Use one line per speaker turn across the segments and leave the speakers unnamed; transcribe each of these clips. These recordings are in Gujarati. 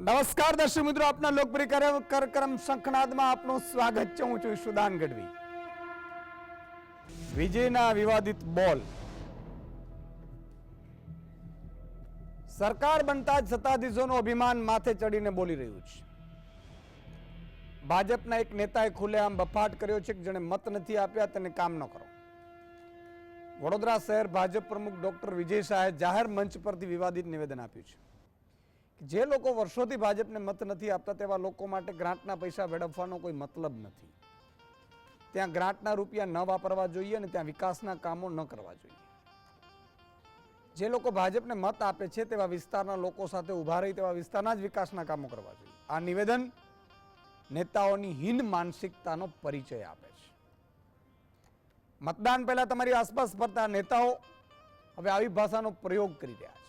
નમસ્કાર દર્શક મિત્રો, આપના લોકપ્રિય કાર્યક્રમ શંખનાદમાં આપનું સ્વાગત છે. હું છું સુદાન ગઢવી. વિજયના વિવાદિત બોલ. સરકાર બનતા જ સત્તાધીશોનું અભિમાન માથે ચડીને બોલી રહ્યું છે. ભાજપના એક નેતાએ ખુલ્લેઆમ બફાટ કર્યો છે કે જેને મત નથી આપ્યા તેને કામ ન કરો. વડોદરા શહેર ભાજપ પ્રમુખ ડોક્ટર વિજય શાહે જાહેર મંચ પરથી વિવાદિત નિવેદન આપ્યું છે. જે લોકો વર્ષોથી ભાજપને મત નથી આપતા તેવા લોકો માટે ગ્રાન્ટના પૈસા વેડફવાનો કોઈ મતલબ નથી. ત્યાં ગ્રાન્ટના રૂપિયા ન વાપરવા જોઈએ અને ત્યાં વિકાસના કામો ન કરવા જોઈએ. જે લોકો ભાજપને મત આપે છે તેવા વિસ્તારના લોકો સાથે ઉભા રહી તેવા વિસ્તારના જ વિકાસના કામો કરવા જોઈએ. આ નિવેદન નેતાઓની હીન માનસિકતાનો પરિચય આપે છે. મતદાન પહેલા તમારી આસપાસ ફરતા નેતાઓ હવે આવી ભાષાનો પ્રયોગ કરી રહ્યા છે.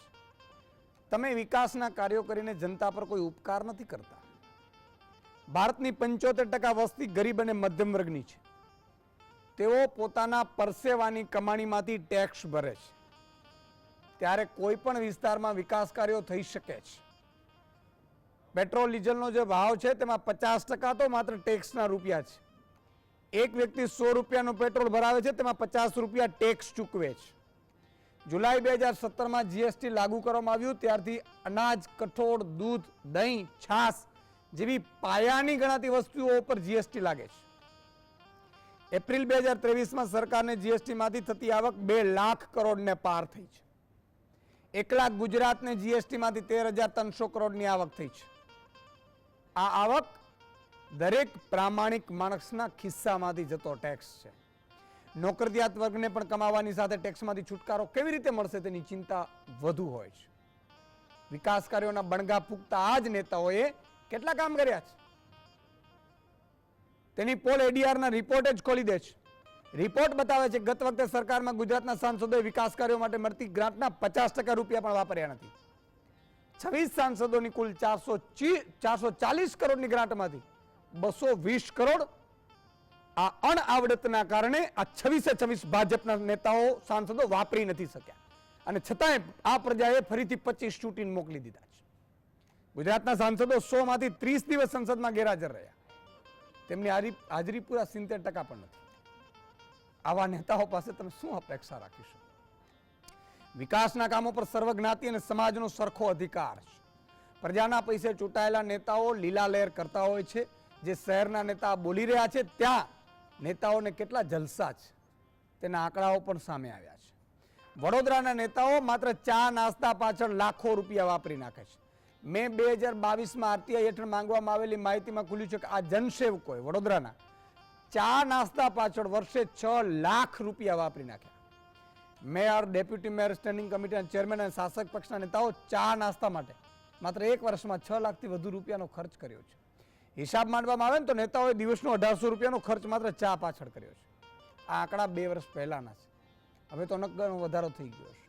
તમે વિકાસના કાર્યો કરીને જનતા પર કોઈ ઉપકાર નથી કરતા. ભારતની 75% વસ્તી ગરીબ અને મધ્યમ વર્ગની છે. તેઓ પોતાના પરસેવાની કમાણીમાંથી ટેક્સ ભરે છે. ત્યારે કોઈ પણ વિસ્તારમાં વિકાસ કાર્યો થઈ શકે છે. પેટ્રોલ ડીઝલનો જે ભાવ છે તેમાં 50% તો માત્ર ટેક્સના રૂપિયા છે. એક વ્યક્તિ 100 રૂપિયાનું પેટ્રોલ ભરાવે છે, તેમાં 50 રૂપિયા ટેક્સ ચૂકવે છે. જુલાઈ 2017માં જીએસટી લાગુ કરવામાં આવ્યું ત્યારથી અનાજ, કઠોળ, દૂધ, દહીં, છાશ જેવી પાયાની ગણાતી વસ્તુઓ ઉપર જીએસટી લાગે છે. એપ્રિલ 2023માં સરકારને જીએસટીમાંથી થતી આવક 2 લાખ કરોડને પાર થઈ છે. એકલા ગુજરાતને જીએસટીમાંથી 13,300 કરોડની આવક થઈ છે. આ આવક દરેક પ્રામાણિક માણસના ખિસ્સામાંથી જતો ટેક્સ છે. નોકરિયાત વર્ગને પણ કમાવાની સાથે ટેક્સમાંથી છુટકારો કેવી રીતે મળશે તેની ચિંતા વધુ હોય છે. વિકાસ કાર્યોના બણગા ફૂંકતા આ જ નેતાઓએ કેટલા કામ કર્યા છે તેની પોલ એડીઆરના રિપોર્ટ જ ખોલી દે છે. રિપોર્ટ બતાવે છે ગત વખતે સરકારમાં ગુજરાતના સાંસદોએ વિકાસ કાર્યો માટે મળતી ગ્રાન્ટના 50% રૂપિયા પણ વાપર્યા નથી. 26 સાંસદોની કુલ 440 કરોડની ગ્રાન્ટમાંથી 220 કરોડ આ અણઆવડતના કારણે આ 26 ભાજપના નેતાઓ સાંસદો વાપરી નથી શક્યા. અને છતાંય આ પ્રજાએ ફરીથી 25 ચૂંટીને મોકલી દીધા છે. ગુજરાતના સાંસદો 100 માંથી 30 દિવસ સંસદમાં ગેરહાજર રહ્યા. તેમની હાજરી પૂરા 70% પણ નથી. આવા નેતાઓ પાસે તમે શું અપેક્ષા રાખીશું? વિકાસના કામો પર સર્વજ્ઞાતિ અને સમાજનો સરખો અધિકાર છે. પ્રજાના પૈસે ચૂંટાયેલા નેતાઓ લીલા લહેર કરતા હોય છે. જે શહેરના નેતા બોલી રહ્યા છે ત્યાં નેતાઓને કેટલા જલસા છે તેના આંકડાઓ પણ સામે આવ્યા છે. વડોદરાના નેતાઓ માત્ર ચા નાસ્તા પાછળ લાખો રૂપિયા વાપરી નાખે છે. મે 2022માં આરટીઆઈ હેઠળ માંગવામાં આવેલી માહિતીમાં ખુલ્યું છે કે આ જનસેવકોએ વડોદરાના ચા નાસ્તા પાછળ વર્ષે 6 લાખ રૂપિયા વાપરી નાખ્યા. મેયર, ડેપ્યુટી મેયર, સ્ટેન્ડિંગ કમિટીના ચેરમેન અને શાસક પક્ષના નેતાઓ ચા નાસ્તા માટે માત્ર એક વર્ષમાં 6 લાખથી વધુ રૂપિયાનો ખર્ચ કર્યો છે. હિસાબ માંડવામાં આવે ને તો નેતાઓએ દિવસનો 1800 રૂપિયાનો ખર્ચ માત્ર ચા પાછળ કર્યો છે. આ આંકડા 2 વર્ષ પહેલાના છે. હવે તો નકનો વધારો થઈ ગયો છે.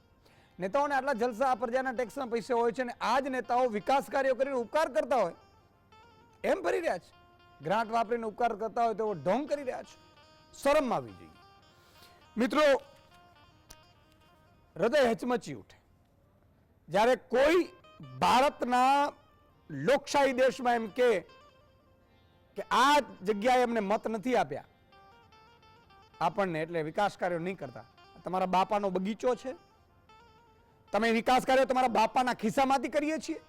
નેતાઓને આટલા જલસા આ પ્રજાના ટેક્સના પૈસે હોય છે અને આ જ નેતાઓ વિકાસ કાર્યો કરીને ઉપકાર કરતા હોય એમ ફરી રહ્યા છે. ગ્રાન્ટ વાપરીને ઉપકાર કરતા હોય તેવો ઢોંગ કરી રહ્યા છે. શરમ આવી જોઈએ. મિત્રો, હૃદય હચમચી ઉઠે જ્યારે કોઈ ભારતના લોકશાહી દેશમાં એમ કે આ જગ્યાએ અમને મત નથી આપ્યા આપણને એટલે વિકાસ કાર્યો નહીં કરતા. તમારા બાપાનો બગીચો છે? તમે વિકાસ કાર્યો તમારા બાપાના ખિસ્સામાંથી કરીએ છીએ?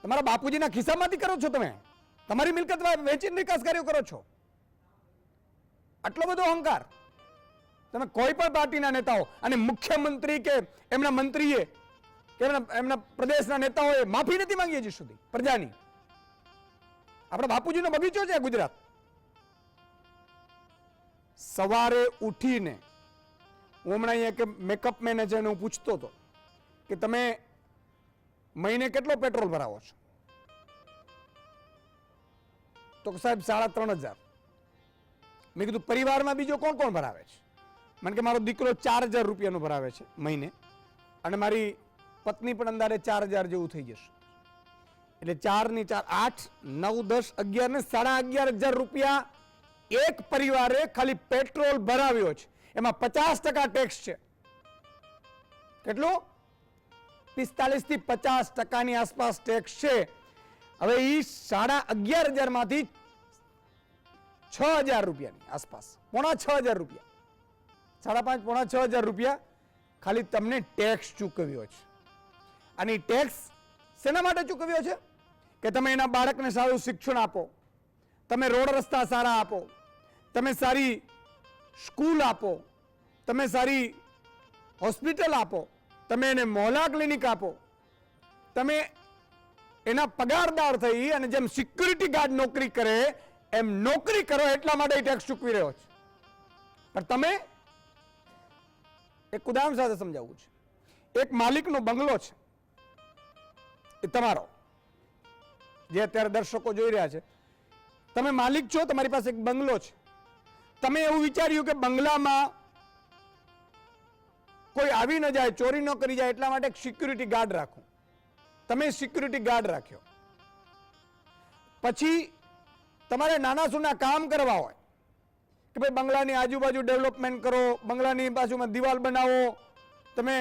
તમારા બાપુજીના ખિસ્સામાંથી કરો છો? તમે તમારી મિલકત વેચીને વિકાસ કાર્યો કરો છો? આટલો બધો અહંકાર? તમે કોઈ પણ પાર્ટીના નેતાઓ અને મુખ્યમંત્રી કે એમના મંત્રીએ કે એમના પ્રદેશના નેતાઓએ માફી નથી માંગી હજી સુધી પ્રજાની. આપણા બાપુજીનો બગીચો છે ગુજરાત. સવારે ઉઠીને હું હમણાં અહીંયા કે મેકઅપ મેન છે એને હું પૂછતો હતો કે તમે મહિને કેટલો પેટ્રોલ ભરાવો છો? તો સાહેબ 3,500. મેં કીધું પરિવારમાં બીજો કોણ કોણ ભરાવે છે? મને કે મારો દીકરો 4,000 રૂપિયાનું ભરાવે છે મહિને અને મારી પત્ની પણ અંદાજે 4,000 જેવું થઈ જશે. એટલે 4 ની 4 8 9 10 11 ને 11,500 રૂપિયા એક પરિવારે ખાલી પેટ્રોલ ભરાવ્યો છે. એમાં 50% ટેક્સ છે. કેટલું? 45 થી 50% આસપાસ ટેક્સ છે. હવે એ 11,500 માંથી 6,000 રૂપિયાની આસપાસ, 5,500 રૂપિયા, 5,500 રૂપિયા ખાલી તમને ટેક્સ ચૂકવ્યો છે. અને ટેક્સ શેના માટે ચૂકવ્યો છે? કે તમે એના બાળકને સારું શિક્ષણ આપો, તમે રોડ રસ્તા સારા આપો, તમે સારી સ્કૂલ આપો, તમે સારી હોસ્પિટલ આપો, તમે એને મોહલ્લા ક્લિનિક આપો, તમે એના પગારદાર થઈ અને જેમ સિક્યુરિટી ગાર્ડ નોકરી કરે એમ નોકરી કરો, એટલા માટે ટેક્સ ચૂકવી રહ્યો છે. પણ તમે, એક ઉદાહરણ સાથે સમજાવવું છે. એક માલિકનો બંગલો છે, એ તમારો, જે અત્યારે દર્શકો જોઈ રહ્યા છે, તમે માલિક છો, તમારી પાસે એક બંગલો છે. તમે એવું વિચાર્યું કે બંગલામાં કોઈ આવી ન જાય, ચોરી ન કરી જાય, એટલા માટે એક સિક્યુરિટી ગાર્ડ રાખો. તમે સિક્યુરિટી ગાર્ડ રાખ્યો. પછી તમારે નાના સૂના કામ કરવા હોય કે ભાઈ બંગલાની આજુબાજુ ડેવલપમેન્ટ કરો, બંગલાની બાજુમાં દિવાલ બનાવો, તમે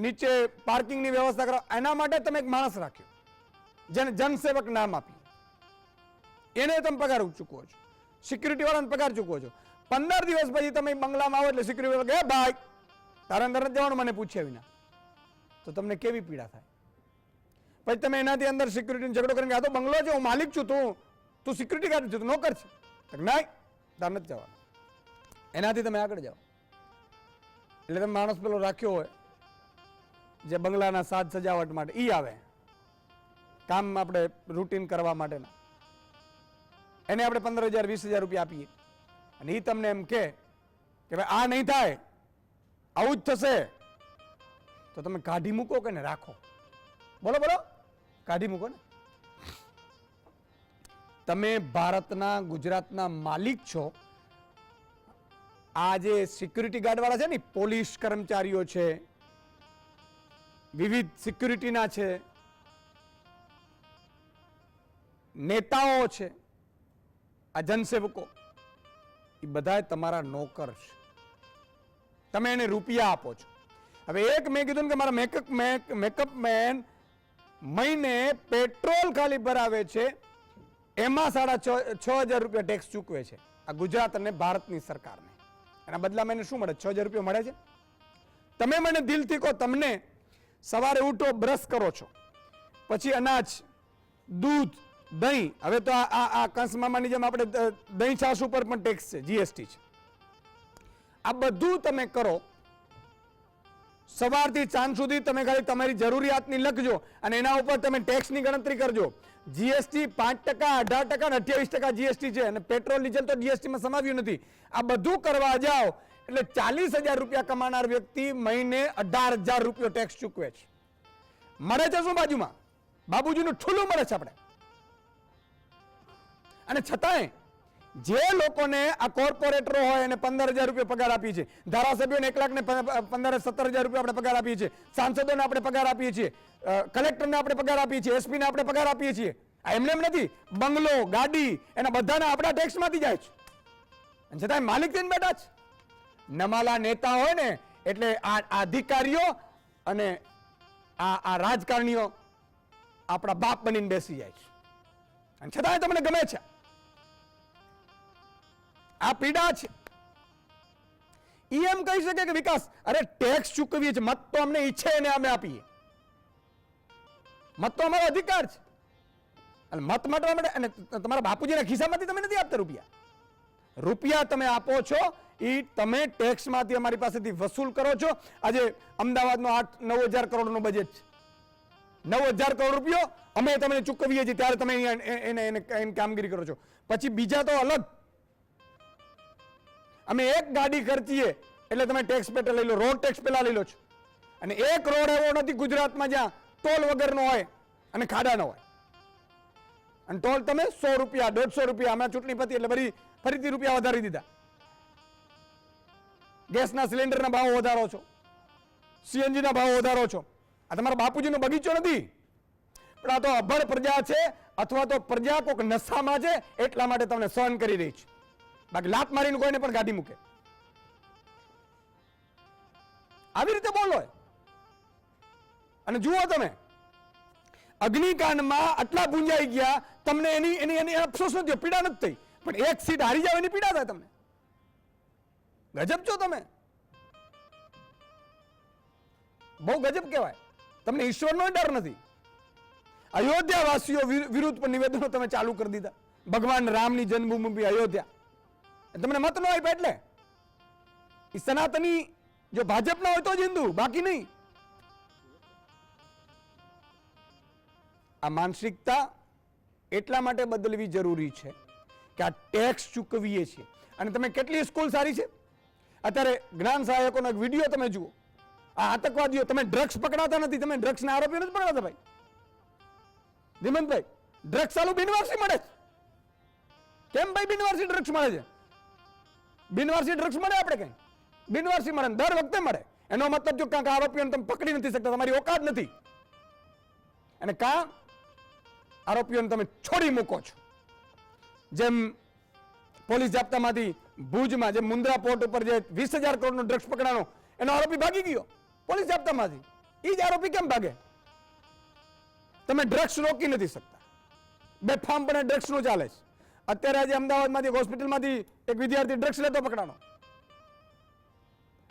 નીચે પાર્કિંગની વ્યવસ્થા કરો, એના માટે તમે એક માણસ રાખ્યો, જેને જનસેવક નામ આપ્યું. એને તમે પગાર ચૂકવો છો, સિક્યુરિટી વાળાને પગાર ચૂકવો છો. 15 દિવસ પછી તમે બંગલામાં આવો એટલે સિક્યુરિટી વાળા કહે, ભાઈ તારે અંદર નથી જવાનું મને પૂછ્યા વિના. તો તમને કેવી પીડા થાય? પછી તમે એનાથી અંદર સિક્યુરિટીનો ઝઘડો કરીને, આ તો બંગલો છે, હું માલિક છું, તું સિક્યુરિટી ગાર્ડ છે, તું નોકર છે. નહીં, તાર નથી જવાનું. એનાથી તમે આગળ જાઓ. એટલે તમે માણસ પેલો રાખ્યો હોય જે બંગલાના સાજ સજાવટ માટે, ઈ આવે કામ આપણે રૂટીન કરવા માટેના, એને આપણે 15,000 20,000 રૂપિયા આપીએ અને એ તમને એમ કે ભાઈ આ નહીં થાય, આવું જ થશે, તો તમે કાઢી મૂકો કે ને રાખો? બોલો બોલો, કાઢી મૂકો ને. તમે ભારતના, ગુજરાતના માલિક છો. આ જે સિક્યુરિટી ગાર્ડ વાળા છે ને, પોલીસ કર્મચારીઓ છે, વિવિધ સિક્યુરિટીના છે, નેતાઓ છે, આ જનસેવકો, એ બધા તમારા નોકર છે. તમે એને રૂપિયા આપો છો. હવે એક મેં કીધું કે મારા મેકઅપ મેન મહિને પેટ્રોલ ખાલી ભરાવે છે, એમાં 6,500 રૂપિયા ટેક્સ ચૂકવે છે આ ગુજરાત અને ભારતની સરકારને. એના બદલામાં એને શું મળે? 6,000 રૂપિયા મળે છે. તમે મને દિલથી કહો, તમને સવારે ઉઠો, બ્રશ કરો છો, પછી અનાજ, દૂધ, દહીં, હવે તો આ કંસમામાની જેમ આપણે દહીં છાશ ઉપર પણ ટેક્સ છે, જીએસટી છે. આ બધું તમે કરો, સવારથી સાંજ સુધી તમે ખાલી તમારી જરૂરિયાતની લખજો અને એના ઉપર તમે ટેક્સની ગણતરી કરજો. જીએસટી 5%, 18% અને 28% જીએસટી છે અને પેટ્રોલ ડીઝલ તો જીએસટીમાં સમાવ્યું નથી. આ બધું કરવા જાઓ એટલે 40,000 રૂપિયા કમાનાર વ્યક્તિ મહિને 18,000 રૂપિયા ટેક્સ ચૂકવે છે. મળે છે શું બાજુમાં? બાબુજીનું ઠૂલું મળે છે આપણે. અને છતાંય જે લોકોને આ કોર્પોરેટરો હોય એને 15,000 રૂપિયા પગાર આપીએ છીએ, ધારાસભ્યોને 1,17,000 રૂપિયા આપણે પગાર આપીએ છીએ, સાંસદોને આપણે પગાર આપીએ છીએ, કલેક્ટરને આપણે પગાર આપીએ છીએ, એસપીને આપણે પગાર આપીએ છીએ. આ એમને એમ નથી, બંગલો, ગાડી, એના બધાના આપણા ટેક્સમાંથી જાય છે. અને છતાંય માલિક થઈને બેઠા છે. નમાલા નેતા હોય ને એટલે આ અધિકારીઓ અને આ રાજકારણીઓ આપણા બાપ બનીને બેસી જાય છે. અને છતાંય તમને ગમે છે. આ પીડા છે. એમ કહી શકે કે વિકાસ, અરે ટેક્સ ચૂકવીએ છીએ, મત તો અમને ઈચ્છે એને અમે આપીએ, મત તો અમારો અધિકાર છે. અને મત માટે અને તમારા બાપુજીના ખિસ્સામાંથી તમે નથી આપતા રૂપિયા. રૂપિયા તમે આપો છો એ તમે ટેક્સમાંથી અમારી પાસેથી વસૂલ કરો છો. આજે અમદાવાદનો 8-9 હજાર કરોડનો બજેટ છે. 9,000 કરોડ રૂપિયો અમે તમને ચૂકવીએ છીએ, ત્યારે તમે એને કામગીરી કરો છો. પછી બીજા તો અલગ, અમે એક ગાડી ખર્ચીએ એટલે તમે ટેક્સ પેટે લઈ લો, રોડ ટેક્સ પેલા લઈ લો છો. અને એક રોડ એવો નથી ગુજરાતમાં જ્યાં ટોલ વગરનો હોય અને ખાડાનો હોય. અને ટોલ તમે 100 રૂપિયા, 150 રૂપિયા, હમણાં ચૂંટણી પતી એટલે ફરીથી રૂપિયા વધારી દીધા. ગેસના સિલિન્ડરના ભાવ વધારો છો, સીએનજીના ભાવ વધારો છો. આ તમારા બાપુજીનો બગીચો નથી, પણ આ તો અભણ પ્રજા છે, અથવા તો પ્રજા કોઈક નશામાં છે એટલા માટે તમને સહન કરી રહી છે. બાકી લાત મારીને કોઈને પણ કાઢી મૂકે. આવી રીતે બોલો. અને જુઓ તમે અગ્નિકાંડમાં આટલા પૂંજાઈ ગયા, તમને એની એની એની અફસોસ નથી, પીડા નથી થઈ, પણ એક સીટ હારી જાવ એની પીડા થાય તમને. ગજબ છો તમે, બહુ ગજબ કહેવાય. તમને ઈશ્વરનો ડર નથી. અયોધ્યા વાસીઓ વિરુદ્ધ પણ નિવેદનો તમે ચાલુ કરી દીધા. ભગવાન રામની જન્મભૂમિ અયોધ્યા, તમને મત ન આપ્યા એટલે એ સનાતની જો ભાજપના હોય તો જ હિન્દુ, બાકી નહીં. આ માનસિકતા એટલા માટે બદલવી જરૂરી છે કે આ ટેક્સ ચૂકવીએ છીએ. અને તમે કેટલી સ્કૂલ સારી છે. અત્યારે જ્ઞાન સહાયકોનો એક વિડીયો તમે જુઓ. આ આતંકવાદીઓ, તમે ડ્રગ્સ પકડાતા નથી, તમે ડ્રગ્સના આરોપીઓ નથી પકડાતા ભાઈ. ધીમંતભાઈ, ડ્રગ્સ ચાલુ બિનવારસી મળે છે. કેમ ભાઈ બિનવારસી ડ્રગ્સ મળે છે? બિનવારસી ડ્રગ્સ મળે આપણે કઈ? બિનવારસી મળે, દર વખતે મળે. એનો મતલબ જો કાંક આરોપીઓને તમે પકડી નથી શકતા, તમારી ઓકાત નથી, અને કાં આરોપીઓને તમે છોડી મૂકો છો. જેમ પોલીસ જાપ્તામાંથી ભુજમાં જે મુન્દ્રા પોર્ટ ઉપર જે 20,000 કરોડનો ડ્રગ્સ પકડાનો, એનો આરોપી ભાગી ગયો પોલીસ જાપ્તામાંથી. એ જ આરોપી કેમ ભાગે? તમે ડ્રગ્સ રોકી નથી શકતા. બેફામપણે ડ્રગ્સનું ચાલે છે. અત્યારે આજે અમદાવાદમાંથી હોસ્પિટલમાંથી એક વિદ્યાર્થી ડ્રગ્સ લેતો પકડાનો.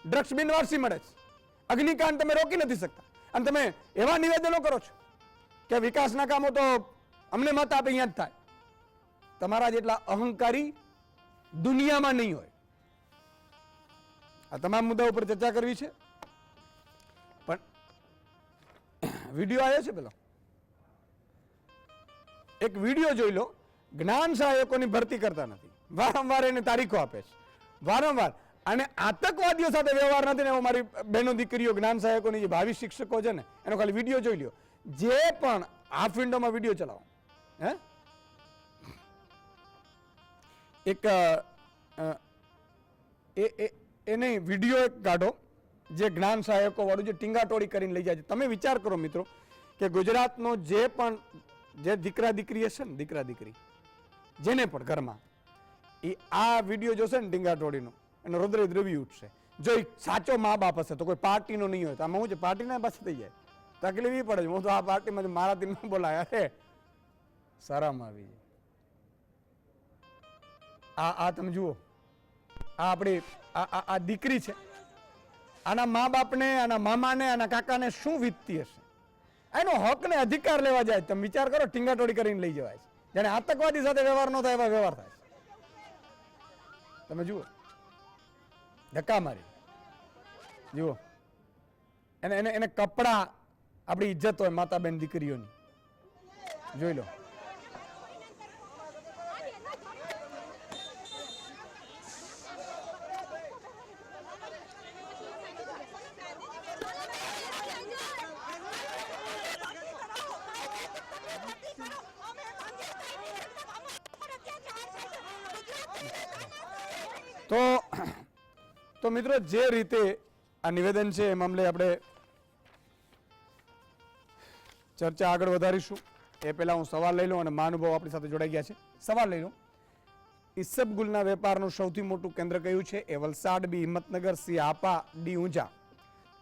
ડ્રગ્સ બિનવારસી મળે છે. અગ્નિકાંડ તમે રોકી નથી શકતા, અને તમે એવા નિવેદનો કરો છો કે વિકાસના કામો તો અમને મત આપે અહીંયા જ થાય. તમારા જેટલા અહંકારી દુનિયામાં નહીં હોય. આ તમામ મુદ્દા ઉપર ચર્ચા કરવી છે, પણ વિડીયો આવ્યો છે પેલો, એક વિડીયો જોઈ લો. જ્ઞાન સહાયકોની ભરતી કરતા નથી, વારંવાર એને તારીખો આપે છે, વારંવાર. અને આતંકવાદીઓ સાથે વ્યવહાર નથી ને. મારી બહેનો દીકરીઓ જ્ઞાન સહાયકોની જે ભાવિ શિક્ષકો છે ને, એનો ખાલી વિડીયો જોઈ લ્યો. જે પણ હાફ વિન્ડોમાં વિડીયો ચલાવો, હે એક એને વિડીયો એક કાઢો જે જ્ઞાન સહાયકો વાળું જે ટીંગાટોળી કરીને લઈ જાય છે. તમે વિચાર કરો મિત્રો કે ગુજરાતનો જે પણ જે દીકરા દીકરી હશે ને, દીકરા દીકરી જેને પણ ઘરમાં, એ આ વિડીયો જોશે ને ટીંગાટોળીનો, એનો હૃદય દ્રવી ઉઠશે. જો એ સાચો મા બાપ હશે તો કોઈ પાર્ટીનો નહીં હોય તો આમાં હું છે, પાર્ટીના પાસે થઈ જાય, તકલીફ પડે. હું તો આ પાર્ટીમાં મારાથી ન બોલાય, અરે શરમ આવી જાય. આ તમે જુઓ, આ આપણી આ દીકરી છે, આના મા બાપને, આના મામાને, આના કાકાને શું વીતતી હશે? એનો હક ને અધિકાર લેવા જાય, તમે વિચાર કરો, ટીંગાટોળી કરીને લઈ જવાય છે. જેને આતંકવાદી સાથે વ્યવહાર ન થાય એવા વ્યવહાર થાય છે. તમે જુઓ, ધક્કા મારી જુઓ. એને કપડા, આપણી ઇજ્જત હોય માતા બેન દીકરીઓની, જોઈ લો. તો મિત્રો, જે રીતે આ નિવેદન છે એ મામલે આપણે ચર્ચા આગળ વધારીશું. એ પહેલા હું સવાલ લઈ લઉં, અને મહાનુભાવ આપણી સાથે જોડાઈ ગયા છે. સવાલ લઈ લઉં. ઈસબગુલના વેપારનું સૌથી મોટું કેન્દ્ર કયું છે? એ વલસાડ, બી હિંમતનગર, સી હાપા, ડી ઊંઝા.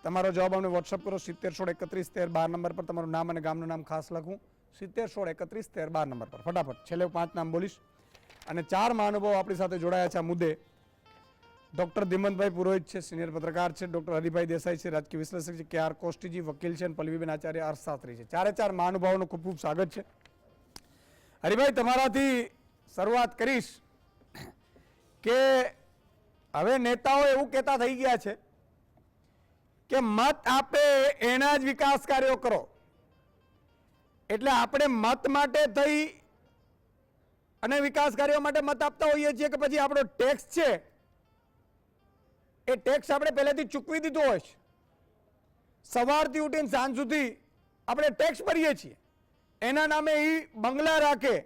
તમારો જવાબ અમને વોટ્સઅપ કરો 7016311312 નંબર પર. તમારું નામ અને ગામનું નામ ખાસ લખું 7016311312 નંબર પર. ફટાફટ છેલ્લે 5 નામ બોલીશ. અને 4 મહાનુભાવ આપણી સાથે જોડાયા છે આ મુદ્દે. ડોક્ટર ધીમંતભાઈ પુરોહિત છે, સિનિયર પત્રકાર છે. ડોક્ટર હરિભાઈ દેસાઈ છે, રાજકીય વિશ્લેષક છે. કે આર કોષ્ટીજી વકીલ છે, અને પલ્લવીબેન આચાર્ય અર્થશાસ્ત્રી છે. 4 મહાનુભાવોનું ખૂબ ખૂબ સ્વાગત છે. હરિભાઈ, તમારાથી શરૂઆત કરીશ કે હવે નેતાઓ એવું કહેતા થઈ ગયા છે કે મત આપે એના જ વિકાસ કાર્યો કરો. એટલે આપણે મત માટે થઈ અને વિકાસ કાર્યો માટે મત આપતા હોઈએ છીએ કે પછી આપણો ટેક્સ છે એ ટેક્સ આપણે પહેલેથી ચૂકવી દીધો હોય છે. સવારથી ઉઠીને સાંજ સુધી આપણે ટેક્સ ભરીએ છીએ. એના નામે એ બંગલા રાખે.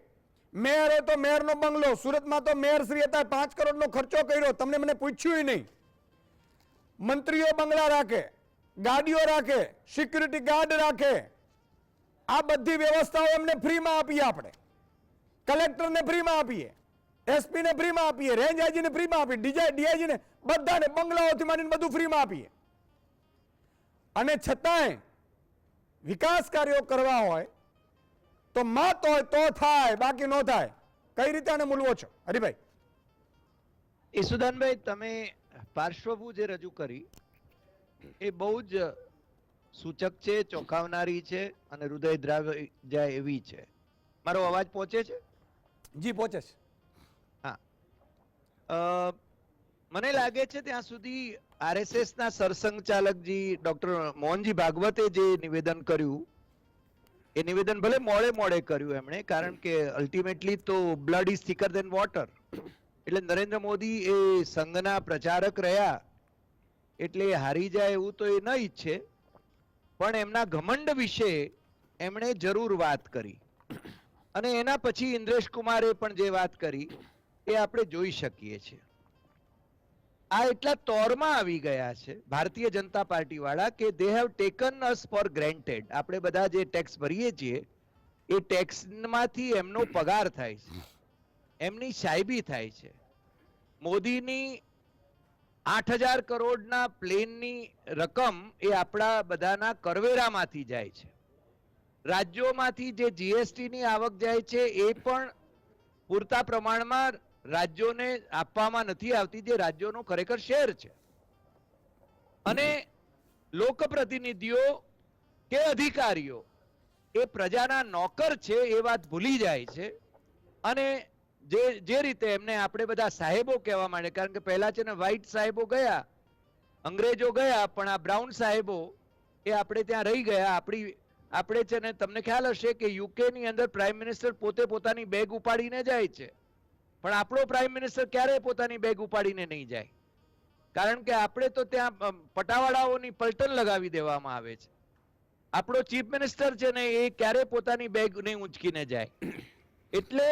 મેયર હોય તો મેયરનો બંગલો. સુરતમાં તો મેયર શ્રી હતા, 5 કરોડનો ખર્ચો કર્યો, તમને મને પૂછ્યું નહીં. મંત્રીઓ બંગલા રાખે, ગાડીઓ રાખે, સિક્યુરિટી ગાર્ડ રાખે. આ બધી વ્યવસ્થાઓ એમને ફ્રીમાં આપીએ. આપણે કલેક્ટરને ફ્રીમાં આપીએ, એસપી ને ફ્રીમાં આપીએ, રેન્જ આઈજી ને ફ્રીમાં આપીએ, ડીઆઈજી ને બધાને બંગલાઓથી માંડીને બધું ફ્રીમાં આપીએ. અને છતાંય વિકાસ કાર્યો કરવા હોય તો મત હોય તો થાય, બાકી ન થાય. કઈ રીતે આને મૂલવો છો હરિભાઈ?
ઈસુદાનભાઈ, તમે પાર્શ્વભૂ જે રજૂ કરી એ બહુ જ સૂચક છે, ચોંકાવનારી છે અને હૃદય દ્રાવી જાય એવી છે. મારો અવાજ પહોંચે છે?
જી પહોંચે છે.
હા. મને લાગે છે ત્યાં સુધી આરએસએસ ના સરસંઘચાલકજી ડોક્ટર મોહનજી ભાગવતે જે નિવેદન કર્યું એ નિવેદન ભલે મોડે મોડે કર્યું એમણે, કારણ કે અલ્ટિમેટલી તો blood is thicker than water. એટલે નરેન્દ્ર મોદી એ સંઘના પ્રચારક રહ્યા એટલે હારી જાય એવું તો એ ન ઈચ્છે, પણ એમના ઘમંડ વિશે એમણે જરૂર વાત કરી. અને એના પછી ઇન્દ્રેશ કુમારે પણ જે વાત કરી એ આપણે જોઈ શકીએ છીએ. આ એટલા તોરમાં આવી ગયા છે ભારતીય જનતા પાર્ટી વાળા કે they have taken us for granted. આપણે બધા જે ટેક્સ ભરીએ છીએ એ ટેક્સમાંથી એમનો પગાર થાય છે, એમની સાહેબી થાય છે. મોદીની 8,000 કરોડના પ્લેનની રકમ એ આપણા બધાના કરવેરામાંથી જાય છે. રાજ્યોમાંથી જે જીએસટીની આવક જાય છે એ પણ પૂરતા પ્રમાણમાં રાજ્યોને આપવામાં નથી આવતી, જે રાજ્યોનો ખરેખર શેર છે. અને લોકપ્રતિનિધિઓ કે અધિકારીઓ એ પ્રજાના નોકર છે એ વાત ભૂલી જાય છે. અને જે રીતે એમને આપણે બધા સાહેબો કહેવા માંડે, કારણ કે પહેલા છે ને વ્હાઈટ સાહેબો ગયા, અંગ્રેજો ગયા, પણ આ બ્રાઉન સાહેબો એ આપણે ત્યાં રહી ગયા. આપણે છે ને તમને ખ્યાલ હશે કે યુકે ની અંદર પ્રાઇમ મિનિસ્ટર પોતે પોતાની બેગ ઉપાડીને જાય છે, પણ આપણો પ્રાઇમ મિનિસ્ટર ક્યારેય પોતાની બેગ ઉપાડીને નહીં જાય, કારણ કે આપણે તો ત્યાં પટાવાળાઓની પલટન લગાવી દેવામાં આવે છે. આપણો ચીફ મિનિસ્ટર છે ને એ ક્યારેય પોતાની બેગ નહીં ઊંચકીને જાય. એટલે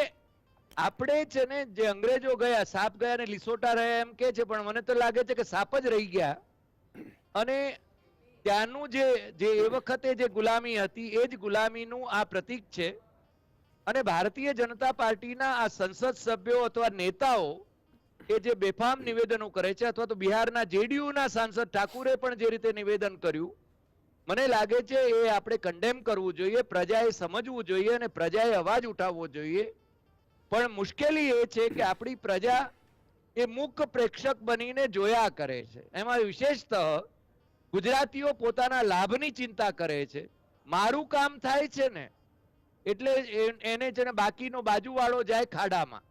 આપણે છે ને જે અંગ્રેજો ગયા, સાપ ગયા ને લીસોટા રહ્યા એમ કે છે, પણ મને તો લાગે છે કે સાપ જ રહી ગયા. અને ત્યાંનું જે એ વખતે જે ગુલામી હતી એ જ ગુલામીનું આ પ્રતીક છે. અને ભારતીય જનતા પાર્ટીના આ સંસદ સભ્યો અથવા નેતાઓ એ જે બેફામ નિવેદનો કરે છે, અથવા તો બિહારના જેડીયુના સાંસદ ઠાકુરે પણ જે રીતે નિવેદન કર્યું, મને લાગે છે એ આપણે કન્ડેમ કરવું જોઈએ, પ્રજાએ સમજવું જોઈએ અને પ્રજાએ અવાજ ઉઠાવવો જોઈએ. પણ મુશ્કેલી એ છે કે આપણી પ્રજા એ મૂક પ્રેક્ષક બનીને જોયા કરે છે. એમાં વિશેષતઃ ગુજરાતીઓ પોતાના લાભની ચિંતા કરે છે. મારું કામ થાય છે ને એટલે એને છે ને બાકીનો બાજુવાળો જાય ખાડામાં,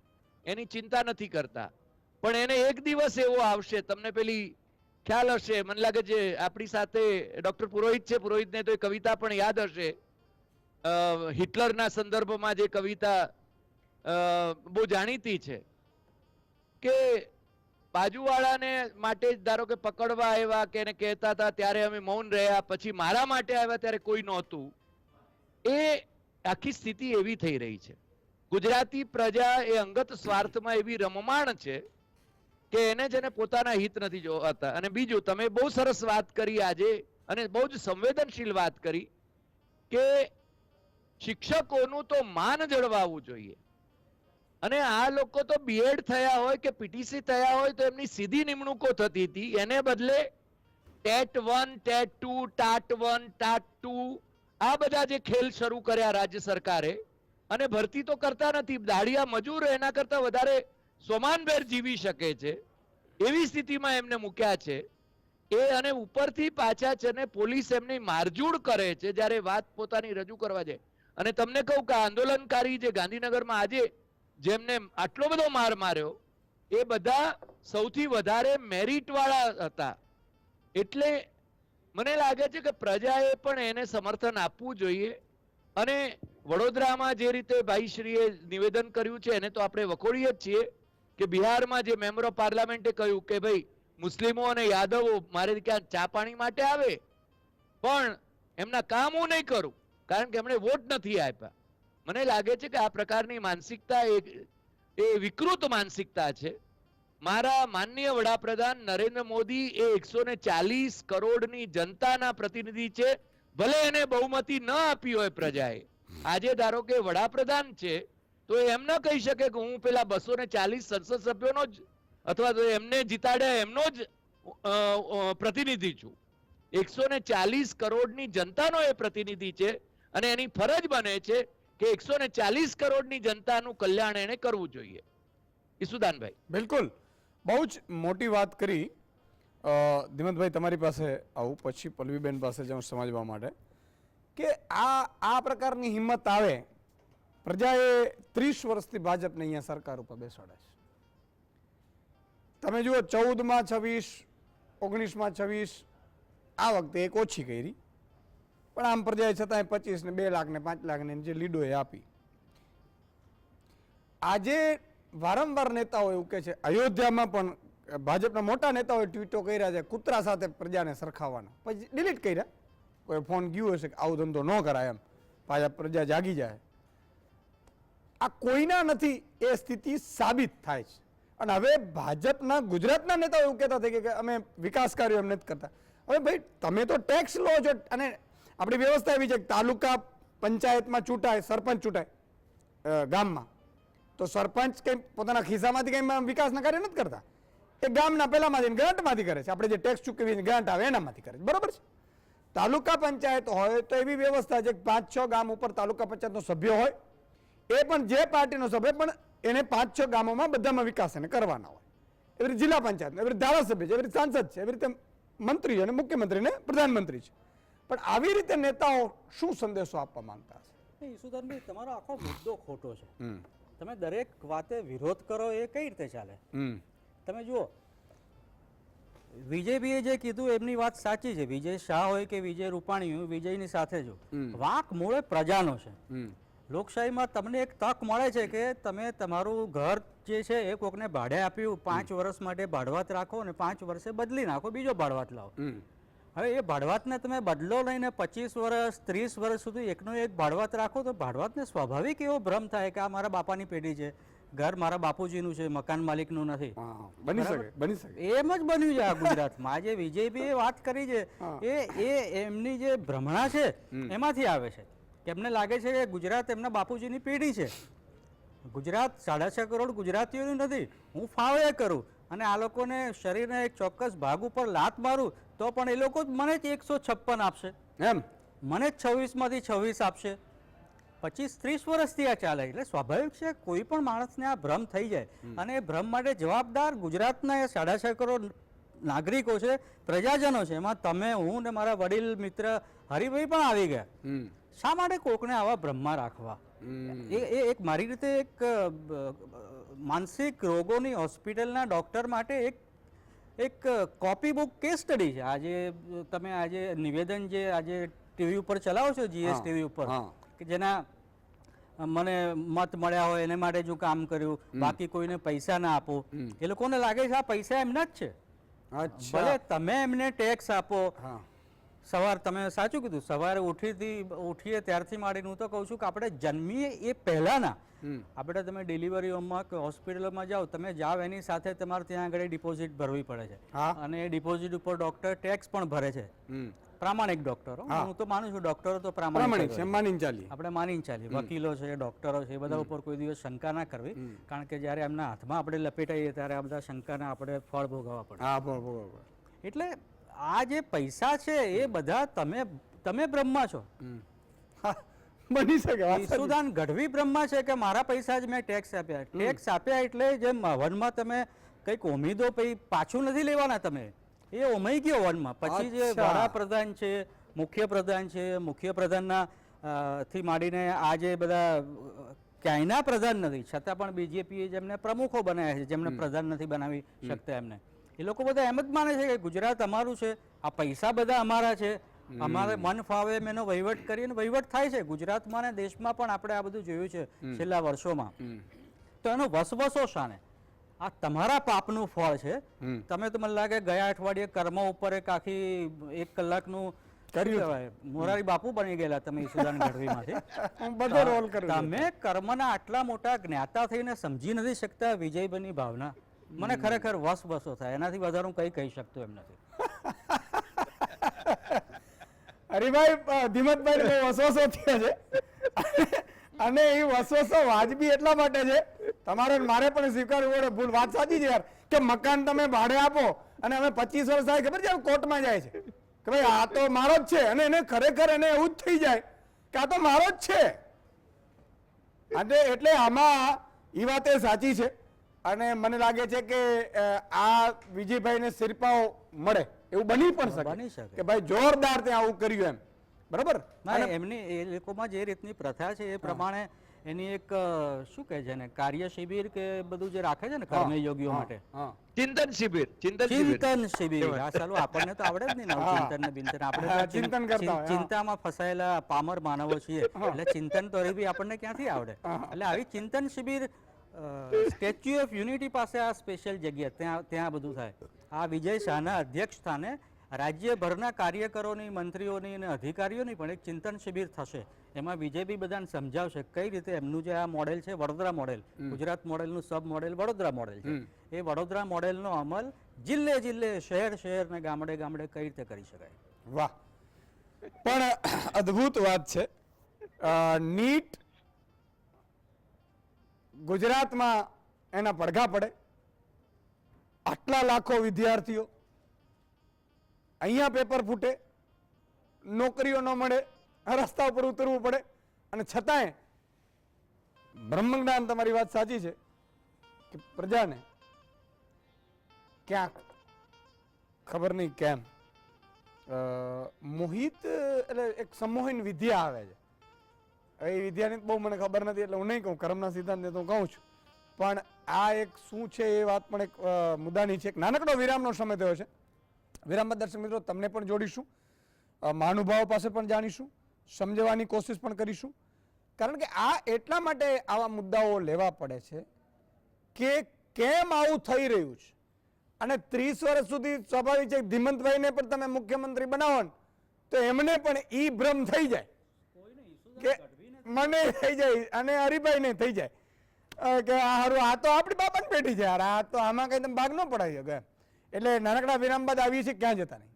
એની ચિંતા નથી કરતા. પણ એને એક દિવસ એવો આવશે, તમને પેલી ખ્યાલ હશે, મને લાગે છે આપણી સાથે ડોક્ટર પુરોહિત છે, પુરોહિતને તો એ કવિતા પણ યાદ હશે, હિટલરના સંદર્ભમાં જે કવિતા બહુ જાણીતી છે કે બાજુવાળાને માટે ધારો કે પકડવા આવ્યા કે એને કહેતા હતા ત્યારે અમે મૌન રહ્યા, પછી મારા માટે આવ્યા ત્યારે કોઈ નહોતું. એ આખી સ્થિતિ એવી થઈ રહી છે. ગુજરાતી પ્રજા એ અંગત સ્વાર્થમાં એવી રમમાણ છે કે એને જેને પોતાના હિત નથી જોવાતા. અને બીજું, તમે બહુ સરસ વાત કરી આજે અને બહુ જ સંવેદનશીલ વાત કરી કે શિક્ષકોનું તો માન જળવાવું જોઈએ. અને આ લોકો તો બીએડ થયા હોય કે પીટીસી થયા હોય તો એમની સીધી નિમણૂકો થતી હતી, એને બદલે ટેટ 1, ટેટ 2, ટાટ 1, ટાટ 2 આ બધા જે ખેલ શરૂ કર્યા રાજ્ય સરકારે, અને ભરતી તો કરતા નથી. દાડિયા મજૂર એના કરતા વધારે સોમાનભેર જીવી શકે છે એવી સ્થિતિમાં એમને મૂક્યા છે. એ અને ઉપરથી પાછા છે ને પોલીસ એમની મારઝૂડ કરે છે જ્યારે વાત પોતાની રજૂ કરવા જાય. અને તમને કહું કે આંદોલનકારી જે ગાંધીનગરમાં આજે જેમને આટલો બધો માર માર્યો એ બધા સૌથી વધારે મેરિટ વાળા હતા. એટલે મને લાગે છે કે પ્રજાએ પણ એને સમર્થન આપવું જોઈએ. અને વડોદરામાં જે રીતે ભાઈશ્રીએ નિવેદન કર્યું છે એને તો આપણે વખોડીએ જ છીએ કે બિહારમાં જે મેમ્બર ઓફ પાર્લામેન્ટે કહ્યું કે ભાઈ મુસ્લિમો અને યાદવો મારે ક્યાં ચા પાણી માટે આવે, પણ એમના કામ હું નહીં કરું કારણ કે એમણે વોટ નથી આપ્યા. મને લાગે છે કે આ પ્રકારની માનસિકતા એ વિકૃત માનસિકતા છે. મારા માનનીય વડાપ્રધાન નરેન્દ્ર મોદી એ 140 કરોડની જનતાના પ્રતિનિધિ છે. ભલે એને બહુમતી ન આપી હોય પ્રજાએ, આજે ધારો કે વડાપ્રધાન છે તો એમ ન કહી શકે કે હું પેલા 240 સંસદ સભ્યોનો જ અથવા તો એમને જીતાડ્યા એમનો જ પ્રતિનિધિ છું. 140 કરોડની જનતાનો એ પ્રતિનિધિ છે અને એની ફરજ બને છે કે 140 કરોડની જનતાનું કલ્યાણ એને કરવું જોઈએ. ઈસુદાનભાઈ.
બિલકુલ, બહુ જ મોટી વાત કરી. ધીમતભાઈ, તમારી પાસે આવું, પછી પલ્લવીબેન પાસે જાઉં સમજવા માટે કે આ પ્રકારની હિંમત આવે. પ્રજાએ 30 વર્ષથી ભાજપને અહીંયા સરકાર ઉપર બેસાડે છે. તમે જુઓ, 14માં 26, 19માં 26, આ વખતે એક ઓછી કરી, પણ આમ પ્રજાએ છતાંય 25 ને 2 લાખ ને 5 લાખ ને જે લીડોએ આપી. આજે વારંવાર નેતાઓ એવું કહે છે, અયોધ્યામાં પણ ભાજપના મોટા નેતાઓએ ટ્વીટો કર્યા છે કૂતરા સાથે પ્રજાને સરખાવવાના, પછી ડિલીટ કર્યા. કોઈ ફોન ગયો હશે કે આવો ધંધો ન કરાય, એમ પાછા પ્રજા જાગી જાય. આ કોઈના નથી એ સ્થિતિ સાબિત થાય છે. અને હવે ભાજપના ગુજરાતના નેતાઓ એવું કહેતા થઈ કે અમે વિકાસ કાર્યો એમ નથી કરતા. હવે ભાઈ, તમે તો ટેક્સ લો છો, અને આપણી વ્યવસ્થા એવી છે કે તાલુકા પંચાયતમાં ચૂંટાય, સરપંચ ચૂંટાય ગામમાં, તો સરપંચ કંઈ પોતાના ખિસ્સામાંથી કંઈ વિકાસના કાર્ય નથી કરતા. એ ગામના પહેલામાંથી ગ્રાન્ટમાંથી કરે છે. આપણે જે ટેક્સ ચૂકવીને ગ્રાન્ટ આવે એનામાંથી કરે છે, બરોબર છે. તાલુકા પંચાયત હોય તો એવી વ્યવસ્થા છે કે 5-6 ગામ ઉપર તાલુકા પંચાયતનો સભ્ય હોય, એ પણ જે પાર્ટીનો સભ્ય, પણ એને 5-6 ગામોમાં બધામાં વિકાસ એને કરવાના હોય. એવી રીતે જિલ્લા પંચાયત, એવી રીતે ધારાસભ્ય છે, એવી રીતે સાંસદ છે, એવી રીતે મંત્રી અને મુખ્યમંત્રી ને પ્રધાનમંત્રી છે. પણ આવી રીતે નેતાઓ શું સંદેશો આપવા માંગતા છે?
ઈસુદાનભાઈ, તમારો આખો મુદ્દો ખોટો છે. તમે દરેક વાતે વિરોધ કરો એ કઈ રીતે ચાલે? તમે જુઓ, વિજયભાઈએ જે કીધું એમની વાત સાચી છે. વિજય શાહ હોય કે વિજય રૂપાણી હોય, વિજયની સાથે જો વાંક મૂળે પ્રજાનો છે. લોકશાહીમાં તમને એક તક મળે છે કે તમે તમારું ઘર જે છે એ કોકને ભાડે આપ્યું, 5 વર્ષ માટે ભાડવાત રાખો અને 5 વર્ષે બદલી નાખો, બીજો ભાડવાત લાવો. હવે એ ભાડવાતને તમે બદલો લઈને 25 વર્ષ 30 વર્ષ સુધી એકનો એક ભાડવાત રાખો, તો ભાડવાતને સ્વાભાવિક એવો ભ્રમ થાય કે આ મારા બાપાની પેઢી છે, ઘર મારા બાપુજીનું છે, મકાન માલિકનું નથી.
બની શકે, બની શકે.
એમ જ બન્યું છે આ ગુજરાતમાં. આજે વિજયભાઈએ વાત કરી છે એ એમની જે ભ્રમણા છે એમાંથી આવે છે કે એમને લાગે છે કે ગુજરાત એમના બાપુજીની પેઢી છે. ગુજરાત 6.5 કરોડ ગુજરાતીઓનું નથી. હું ફાવે કરું અને આ લોકોને શરીરના એક ચોક્કસ ભાગ ઉપર લાત મારું તો પણ એ લોકો મને જ 156 આપશે,
એમ
મને જ 26માંથી 26 આપશે. 25-30 વર્ષથી આ ચાલે. એટલે સ્વાભાવિક છે કોઈ પણ માણસને આ ભ્રમ થઈ જાય, અને એ ભ્રમ માટે જવાબદાર ગુજરાતના એ 6.5 કરોડ નાગરિકો છે, પ્રજાજનો છે. એમાં તમે, હું ને મારા વડીલ મિત્ર હરિભાઈ પણ આવી ગયા. શા માટે કોકને આવા ભ્રમમાં રાખવા? એ એક મારી રીતે એક માનસિક રોગોની હોસ્પિટલના ડોક્ટર માટે એક કોપી બુક કેસ સ્ટડી છે. આજે તમે આજે નિવેદન જે આજે ટીવી ઉપર ચલાવો છો, જીએસ ટીવી ઉપર, કે જેના મને મત મળ્યા હોય એને માટે જો કામ કર્યું, બાકી કોઈને પૈસા ના આપો, એ લોકોને લાગે છે આ પૈસા એમના જ છે. ભલે તમે એમને ટેક્સ આપો. સવાર, તમે સાચું કીધું, સવારે ઉઠીએ ત્યારથી માંડીને હું તો કહું છું કે આપણે જન્મીએ એ પહેલાના, આપણે તમે ડિલિવરી હોમમાં કે હોસ્પિટલમાં જાઓ, તમે જાઓ એની સાથે તમારે ત્યાં આગળ ડિપોઝિટ ભરવી પડે છે, અને એ ડિપોઝિટ ઉપર ડોક્ટર ટેક્સ પણ ભરે છે. પ્રામાણિક ડોક્ટરો, હું તો માનું છું ડોક્ટરો તો પ્રામાણિક છે,
માનીને ચાલીએ,
આપણે માનીને ચાલીએ. વકીલો છે, ડોક્ટરો છે, એ બધા ઉપર કોઈ દિવસ શંકા ના કરવી, કારણ કે જ્યારે એમના હાથમાં આપણે લપેટાઈએ ત્યારે આ બધા શંકાના આપણે ફળ ભોગવવા પડે. એટલે આ જે પૈસા છે એ બધા તમે બ્રહ્મા છો.
બની શકે.
ઈસુદાન ગઢવી બ્રહ્મા છે કે મારા પૈસા જ મેં ટેક્સ આપ્યા. ટેક્સ આપ્યા એટલે જેમ વનમાં તમે કંઈક ઉમેદો પાછું નથી લેવાના, તમે એ ઉમેઈ ગયો વનમાં. પછી જે વડાપ્રધાન છે, મુખ્યપ્રધાન છે, મુખ્યપ્રધાનના થી માંડીને આ જે બધા ક્યાંયના પ્રધાન નથી, છતાં પણ બીજેપીએ જેમને પ્રમુખો બનાવ્યા છે, જેમને પ્રધાન નથી બનાવી શકતા એમને, એ લોકો બધા એમ જ માને છે કે ગુજરાત અમારું છે, આ પૈસા બધા અમારા છે, અમારે મન ફાવે એમ એનો વહીવટ કરીને વહીવટ થાય છે. ગુજરાતમાં ને દેશમાં પણ આપણે આ બધું જોયું છે છેલ્લા વર્ષોમાં. તો એનો વસવસો શાને? આ તમારા પાપનું ફળ છે. તમે તો મને લાગે ગયા અઠવાડિયે કર્મ ઉપર એક આખી 1 કલાકનું કર્યું, મોરારી બાપુ બની ગયેલા તમે ઈસુદાન ગઢવીમાંથી. તમે કર્મના આટલા મોટા જ્ઞાતા થઈને સમજી નથી શકતા વિજયભાઈની ભાવના. મને ખરેખર વસવસો થાય, એનાથી વધારે હું કઈ કહી શકતો એમ નથી.
હરિભાઈ, ધીમતભાઈ વસવસો થયા છે, અને એ વસવસો વાજબી એટલા માટે છે, તમારે મારે પણ સ્વીકારવું પડે. ભૂલ, વાત સાચી છે યાર, કે મકાન તમે ભાડે આપો અને અમે 25 વર્ષ થાય ખબર છે કોર્ટમાં જાય છે, કે ભાઈ આ તો મારો જ છે, અને એને ખરેખર એને એવું જ થઈ જાય કે આ તો મારો જ છે. અને એટલે આમાં એ વાત એ સાચી છે, અને મને લાગે છે કે આ વિજયભાઈને સિરપાઓ મળે એવું બની પણ
બની
શકે
શકે.
કે ભાઈ જોરદાર ત્યાં આવું કર્યું એમ, બરાબર.
ના, એમની એ લોકોમાં જે રીતની પ્રથા છે એ પ્રમાણે એની એક શું કહે છે ને, કાર્ય શિબિર કે બધું જે રાખે છે ને કર્મયોગીઓ માટે,
હા,
ચિંતન શિબિર, ચિંતન શિબિર.
ચિંતન શિબિર. આ સાલું આપણને તો આવડે જ નહીં ને આવું
હા.
ચિંતન ને બિંતન. આપણે
હા,
તો
ચિંતન કરતા હોય, હા.
ચિંતામાં ફસાયેલા પામર માનવો છીએ, એટલે ચિંતન તો બી આપણને ક્યાંથી આવડે. એટલે આવી ચિંતન શિબિર સ્ટેચ્યુ ઓફ યુનિટી પાસે આ સ્પેશિયલ જગ્યા, ત્યાં બધું થાય. આ વિજય શાહના અધ્યક્ષ સ્થાને રાજ્યભરના કાર્યકરોની, મંત્રીઓની અને અધિકારીઓની પણ એક ચિંતન શિબિર થશે. એમાં વિજય બી બધાને સમજાવશે કઈ રીતે એમનું જે આ મોડેલ છે, વડોદરા મોડેલ, ગુજરાત મોડેલનું સબ મોડેલ વડોદરા મોડેલ છે, એ વડોદરા મોડેલનો અમલ જિલ્લે જિલ્લે, શહેર શહેર ને ગામડે ગામડે કઈ રીતે કરી શકાય.
વાહ, પણ અદ્ભુત વાત છે. નીટ ગુજરાતમાં એના પડઘા પડે, આટલા લાખો વિદ્યાર્થીઓ, અહીંયા પેપર ફૂટે, નોકરીઓ ન મળે, રસ્તા ઉપર ઉતરવું પડે, અને છતાંય બ્રહ્મજ્ઞાન, તમારી વાત સાચી છે કે પ્રજાને ક્યાંક ખબર નહીં કેમ મોહિત એટલે એક સંમોહન વિદ્યા આવે છે. એ વિદ્યાની બહુ મને ખબર નથી, એટલે હું નહીં કહું, કર્મના સિદ્ધાંત તો હું કહું છું, પણ આ એક શું છે એ વાત પણ એક મુદ્દાની છે. એક નાનકડો વિરામનો સમય થયો છે. વિરામ બાદ દર્શક મિત્રો તમને પણ જોડીશું, મહાનુભાવો પાસે પણ જાણીશું, સમજવાની કોશિશ પણ કરીશું. કારણ કે આ એટલા માટે આવા મુદ્દાઓ લેવા પડે છે કે કેમ આવું થઈ રહ્યું છે. અને 30 વર્ષ સુધી સ્વાભાવિક છે, ધીમંતભાઈને પણ તમે મુખ્યમંત્રી બનાવો ને તો એમને પણ ઈ ભ્રમ થઈ જાય કે મને થઈ જાય અને હરિભાઈને થઈ જાય કે હારું આ તો આપણી બાપાની પેઢી છે, યાર આ તો આમાં કઈ તમે ભાગ ન પડાવી શકો એમ. એટલે નાનકડા વિરામ બાદ આવીએ છીએ, ક્યાં જતા નહીં.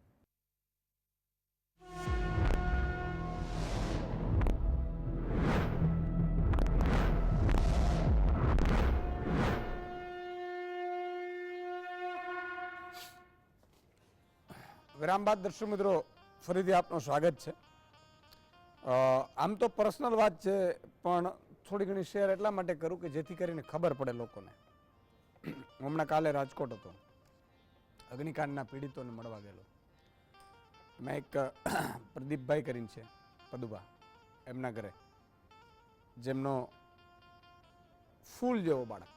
વિરામ બાદ દર્શક મિત્રો ફરીથી આપનું સ્વાગત છે. આમ તો પર્સનલ વાત છે, પણ થોડી ઘણી શેર એટલા માટે કરું કે જેથી કરીને ખબર પડે લોકોને. હમણાં કાલે રાજકોટ હતો, અગ્નિકાંડના પીડિતોને મળવા ગયેલો. મેં એક પ્રદીપભાઈ કરીને છે પદુબા, એમના ઘરે, જેમનો ફૂલ જેવો બાળક,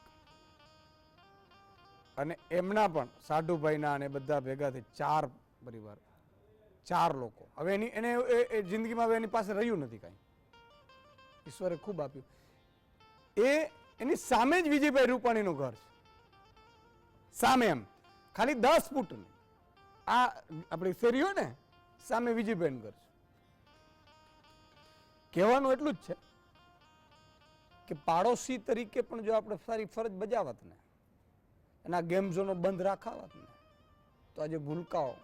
અને એમના પણ સાઢુભાઈના અને બધા ભેગા થઈ 4 પરિવાર, 4 લોકો. હવે એને જિંદગીમાં હવે એની પાસે રહ્યું નથી કાંઈ, ઈશ્વરે ખૂબ આપ્યું. એની સામે જ વિજયભાઈ રૂપાણીનું ઘર છે, સામે એમ ખાલી 10 ફૂટનું. આ આપણી શેરીઓ ને સામે વિજયભાઈનું ઘર છે. કહેવાનું એટલું જ છે કે પાડોશી તરીકે પણ જો આપણે સારી ફરજ બજાવત ને, એના ગેમ ઝોનો બંધ રાખાવત ને, તો આજે ભૂલકાઓ,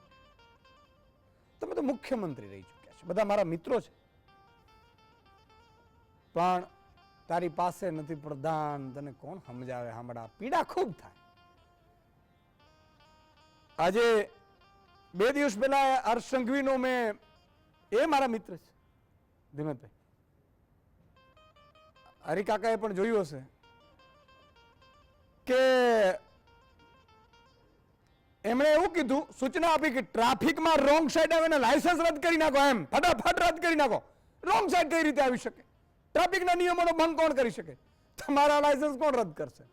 તમે તો મુખ્યમંત્રી રહી ચૂક્યા છે, બધા મારા મિત્રો છે, પણ તારી પાસે નથી પ્રધાન, તને કોણ સમજાવે? હમણાં પીડા ખૂબ થાય. આજે 2 દિવસ પહેલા હર્ષ સંઘવીનો મેં, એ મારા મિત્ર છે ધીમતભાઈ, હરિકાકાએ પણ જોયું હશે કે એમણે એવું કીધું, સૂચના આપી કે ટ્રાફિકમાં રોંગ સાઈડ આવે ને લાયસન્સ રદ કરી નાખો, એમ ફટાફટ રદ કરી નાખો. રોંગ સાઈડ કઈ રીતે આવી શકે? ટ્રાફિકના નિયમોનો ભંગ કોણ કરી શકે? તમારા લાયસન્સ કોણ રદ કરશે?